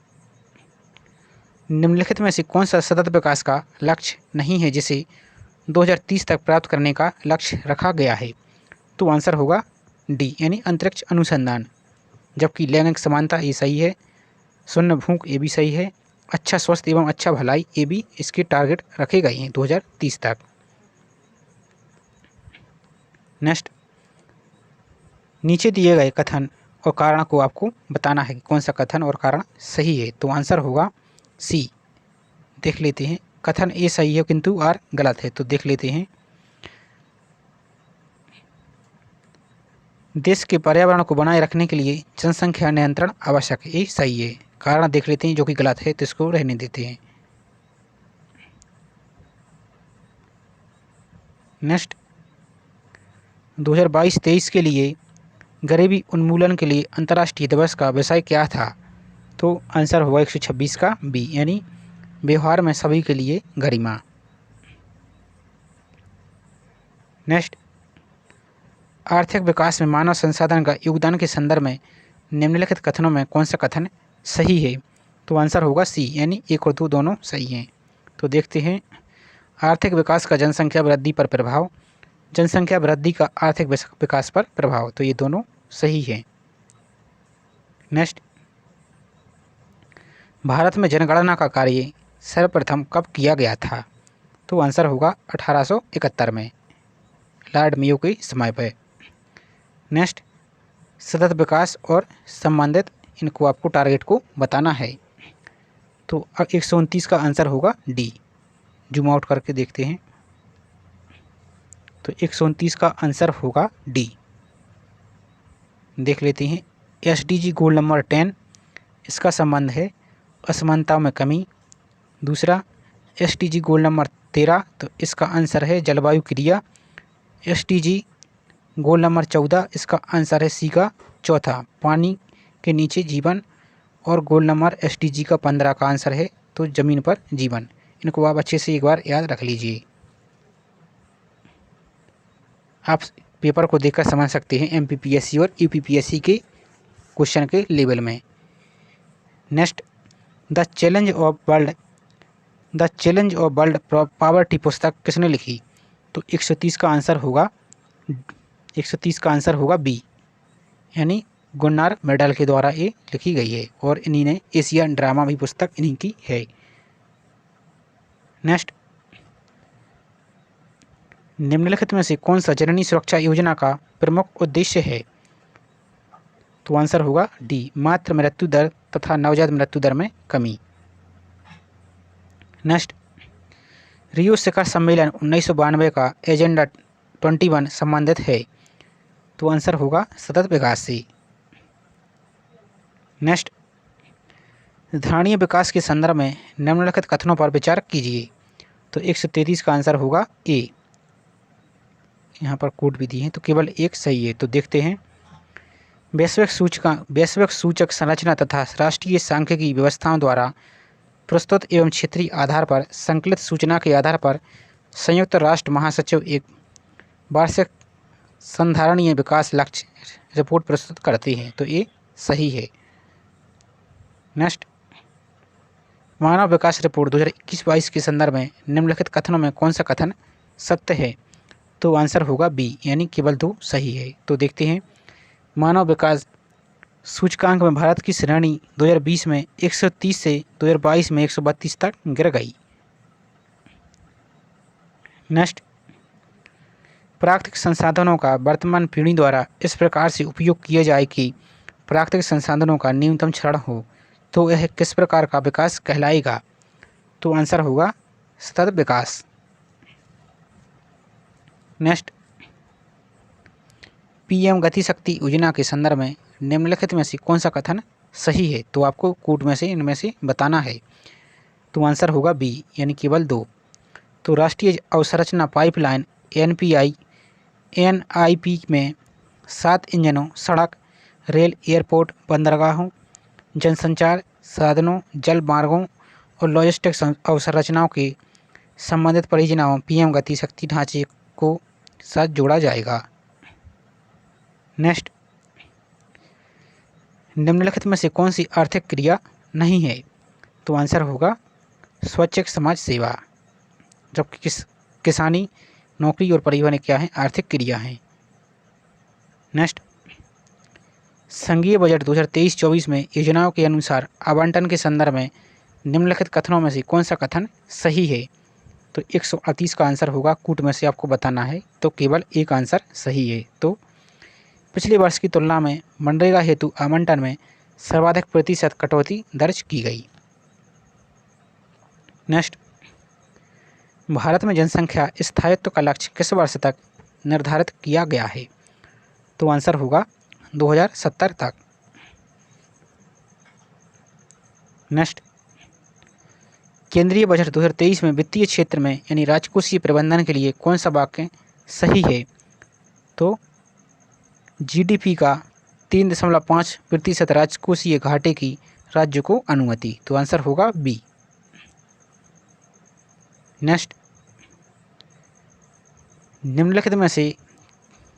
निम्नलिखित में से कौन सा सतत विकास का लक्ष्य नहीं है जिसे 2030 तक प्राप्त करने का लक्ष्य रखा गया है? तो आंसर होगा डी, यानी अंतरिक्ष अनुसंधान। जबकि लैंगिक समानता ये सही है, शून्य भूख ये भी सही है, अच्छा स्वास्थ्य एवं अच्छा भलाई ये भी इसके टारगेट रखे गए हैं 2030 तक। नेक्स्ट, नीचे दिए गए कथन और कारण को आपको बताना है कि कौन सा कथन और कारण सही है। तो आंसर होगा सी। देख लेते हैं, कथन ए सही है किंतु आर गलत है, तो देख लेते हैं। देश के पर्यावरण को बनाए रखने के लिए जनसंख्या नियंत्रण आवश्यक है, ये सही है। कारण देख लेते हैं जो कि गलत है, तो इसको रहने देते हैं। नेक्स्ट, 2022-23 के लिए गरीबी उन्मूलन के लिए अंतर्राष्ट्रीय दिवस का विषय क्या था? तो आंसर होगा 126 का बी, यानी व्यवहार में सभी के लिए गरिमा। नेक्स्ट, आर्थिक विकास में मानव संसाधन का योगदान के संदर्भ में निम्नलिखित कथनों में कौन सा कथन सही है? तो आंसर होगा सी, यानी एक और दो दोनों सही हैं। तो देखते हैं, आर्थिक विकास का जनसंख्या वृद्धि पर प्रभाव, जनसंख्या वृद्धि का आर्थिक विकास पर प्रभाव, तो ये दोनों सही है। नेक्स्ट, भारत में जनगणना का कार्य सर्वप्रथम कब किया गया था? तो आंसर होगा 1871 में, लॉर्ड मेयो के समय पर। नेक्स्ट, सतत विकास और संबंधित इनको आपको टारगेट को बताना है। तो 129 का आंसर होगा डी। जूम आउट करके देखते हैं, तो 129 का आंसर होगा डी। देख लेते हैं, एसडीजी गोल नंबर 10, इसका संबंध है असमानता में कमी। दूसरा, एसडीजी गोल नंबर 13, तो इसका आंसर है जलवायु क्रिया। एसडीजी गोल नंबर 14, इसका आंसर है सी का चौथा, पानी के नीचे जीवन। और गोल नंबर एसडीजी का 15 का आंसर है तो ज़मीन पर जीवन। इनको आप अच्छे से एक बार याद रख लीजिए। आप पेपर को देखकर समझ सकते हैं एमपीपीएससी और यूपीपीएससी के क्वेश्चन के लेवल में। Next, the challenge of world poverty पुस्तक किसने लिखी? तो 130 का आंसर होगा बी, यानी गुन्नार मेडल के द्वारा ये लिखी गई है और इन्हीं ने एशियन ड्रामा भी पुस्तक इन्हीं की है। नेक्स्ट, निम्नलिखित में से कौन सा जननी सुरक्षा योजना का प्रमुख उद्देश्य है? तो आंसर होगा डी, मातृ मृत्यु दर तथा नवजात मृत्यु दर में कमी। नेक्स्ट, रियो शिखर सम्मेलन 1992 का एजेंडा 21 संबंधित है। तो आंसर होगा सतत विकास से। नेक्स्ट, धारणीय विकास के संदर्भ में निम्नलिखित कथनों पर विचार कीजिए। तो 133 का आंसर होगा ए। यहाँ पर कोड भी दी है तो केवल एक सही है। तो देखते हैं, वैश्विक सूचक संरचना तथा राष्ट्रीय सांख्यिकी व्यवस्थाओं द्वारा प्रस्तुत एवं क्षेत्रीय आधार पर संकलित सूचना के आधार पर संयुक्त राष्ट्र महासचिव एक वार्षिक संधारणीय विकास लक्ष्य रिपोर्ट प्रस्तुत करते हैं। तो ये सही है। नेक्स्ट, मानव विकास रिपोर्ट 2021-22 के संदर्भ में निम्नलिखित कथनों में कौन सा कथन सत्य है? तो आंसर होगा बी, यानी केवल 2 सही है। तो देखते हैं, मानव विकास सूचकांक में भारत की श्रेणी 2020 में 130 से 2022 में 132 तक गिर गई। नेक्स्ट, प्राकृतिक संसाधनों का वर्तमान पीढ़ी द्वारा इस प्रकार से उपयोग किया जाए कि प्राकृतिक संसाधनों का न्यूनतम क्षरण हो, तो यह किस प्रकार का विकास कहलाएगा? तो आंसर होगा सतत विकास। नेक्स्ट, पीएम गति शक्ति योजना के संदर्भ में निम्नलिखित में से कौन सा कथन सही है? तो आपको कोड में से इनमें से बताना है। तो आंसर होगा बी, यानी केवल 2। तो राष्ट्रीय अवसंरचना पाइपलाइन एनआईपी में 7 इंजनों, सड़क, रेल, एयरपोर्ट, बंदरगाहों, जनसंचार साधनों, जल मार्गों और लॉजिस्टिक्स अवसंरचनाओं के संबंधित परियोजनाओं पीएम गति शक्ति ढांचे को साथ जोड़ा जाएगा। नेक्स्ट, निम्नलिखित में से कौन सी आर्थिक क्रिया नहीं है? तो आंसर होगा स्वैच्छिक समाज सेवा, जबकि किसानी, नौकरी और परिवहन क्या है? आर्थिक क्रिया हैं। नेक्स्ट, संघीय बजट 2023-24 में योजनाओं के अनुसार आवंटन के संदर्भ में निम्नलिखित कथनों में से कौन सा कथन सही है? तो 138 का आंसर होगा, कूट में से आपको बताना है, तो केवल एक आंसर सही है। तो पिछले वर्ष की तुलना में मनरेगा हेतु आवंटन में सर्वाधिक प्रतिशत कटौती दर्ज की गई। नेक्स्ट, भारत में जनसंख्या स्थायित्व का लक्ष्य किस वर्ष तक निर्धारित किया गया है? तो आंसर होगा 2070 तक। नेक्स्ट, केंद्रीय बजट 2023 में वित्तीय क्षेत्र में यानी राजकोषीय प्रबंधन के लिए कौन सा वाक्य सही है? तो जीडीपी का 3.5% राजकोषीय घाटे की राज्य को अनुमति। तो आंसर होगा बी। नेक्स्ट, निम्नलिखित में से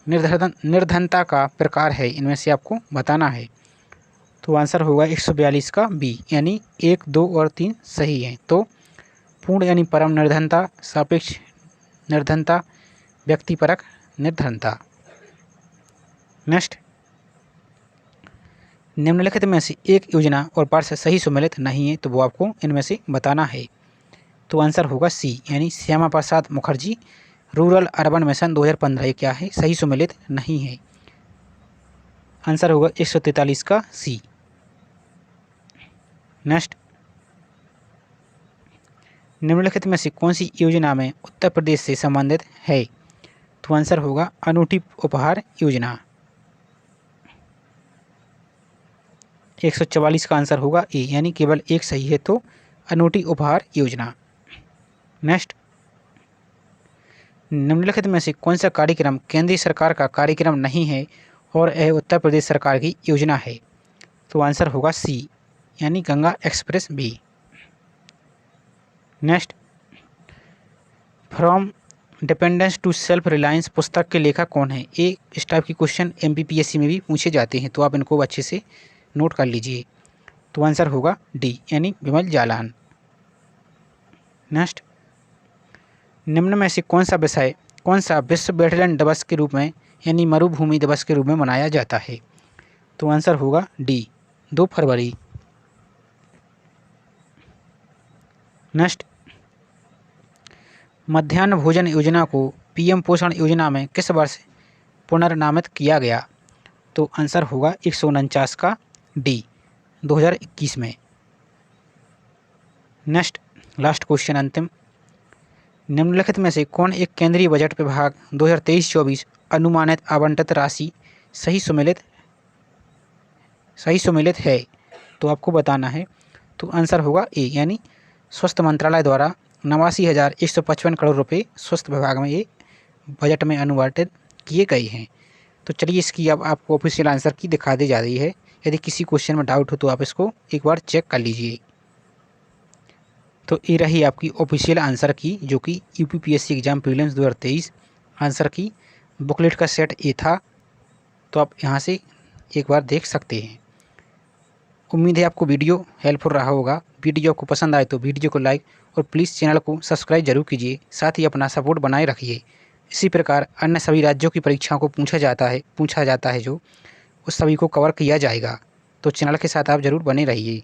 निर्धनता का प्रकार है, इनमें से आपको बताना है। तो आंसर होगा 142 का बी, यानी 1, 2 और 3 सही हैं। तो पूर्ण यानी परम निर्धनता, सापेक्ष निर्धनता, व्यक्तिपरक निर्धनता। नेक्स्ट, निम्नलिखित में से एक योजना और वर्ष सही सम्मिलित नहीं है, तो वो आपको इनमें से बताना है। तो आंसर होगा सी, यानी Shyama Prasad Mukherjee rural urban mission 2015। ये क्या है, सही सम्मिलित नहीं है। आंसर होगा 143 का सी। नेक्स्ट, निम्नलिखित में से कौन सी योजना में उत्तर प्रदेश से संबंधित है? तो आंसर होगा अनूठी उपहार योजना। 144 का आंसर होगा ए, यानी केवल एक सही है, तो अनूठी उपहार योजना। नेक्स्ट, निम्नलिखित में से कौन सा कार्यक्रम केंद्रीय सरकार का कार्यक्रम नहीं है और यह उत्तर प्रदेश सरकार की योजना है? तो आंसर होगा सी, यानी Ganga expressway. Next, from dependence to self reliance पुस्तक के लेखक कौन है? इस टाइप की क्वेश्चन MPPSC में भी पूछे जाते हैं, तो आप इनको अच्छे से नोट कर लीजिए। तो आंसर होगा डी, यानी विमल जालान। नेक्स्ट, निम्न में से कौन सा विश्व वेटलैंड दिवस के रूप में, यानी मरुभूमि दिवस के रूप में मनाया जाता है? तो आंसर होगा डी, 2 फरवरी। नेक्स्ट, मध्याह्न भोजन योजना को PM पोषण योजना में किस वर्ष पुनर्नामित किया गया? तो आंसर होगा 149 का डी, 2021 में। नेक्स्ट, लास्ट क्वेश्चन, अंतिम, निम्नलिखित में से कौन एक केंद्रीय बजट विभाग 2023-24 अनुमानित आवंटित राशि सही सम्मिलित है? तो आपको बताना है। तो आंसर होगा ए, यानी स्वास्थ्य मंत्रालय द्वारा 89,155 करोड़ रुपए स्वास्थ्य विभाग में ये बजट में अनुवादित किए गए हैं। तो चलिए, इसकी अब आपको ऑफिशियल आंसर की दिखा दी जा रही है। यदि किसी क्वेश्चन में डाउट हो तो आप इसको एक बार चेक कर लीजिए। तो ये रही आपकी ऑफिशियल आंसर की, जो कि UPPSC एग्जाम प्रीलिम्स 2023 आंसर की बुकलेट का सेट ए था। तो आप यहाँ से एक बार देख सकते हैं। उम्मीद है आपको वीडियो हेल्पफुल रहा होगा। वीडियो आपको पसंद आए तो वीडियो को लाइक और प्लीज़ चैनल को सब्सक्राइब जरूर कीजिए। साथ ही अपना सपोर्ट बनाए रखिए। इसी प्रकार अन्य सभी राज्यों की परीक्षाओं को पूछा जाता है जो उस सभी को कवर किया जाएगा। तो चैनल के साथ आप ज़रूर बने रहिए।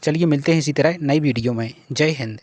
चलिए, मिलते हैं इसी तरह नई वीडियो में। जय हिंद।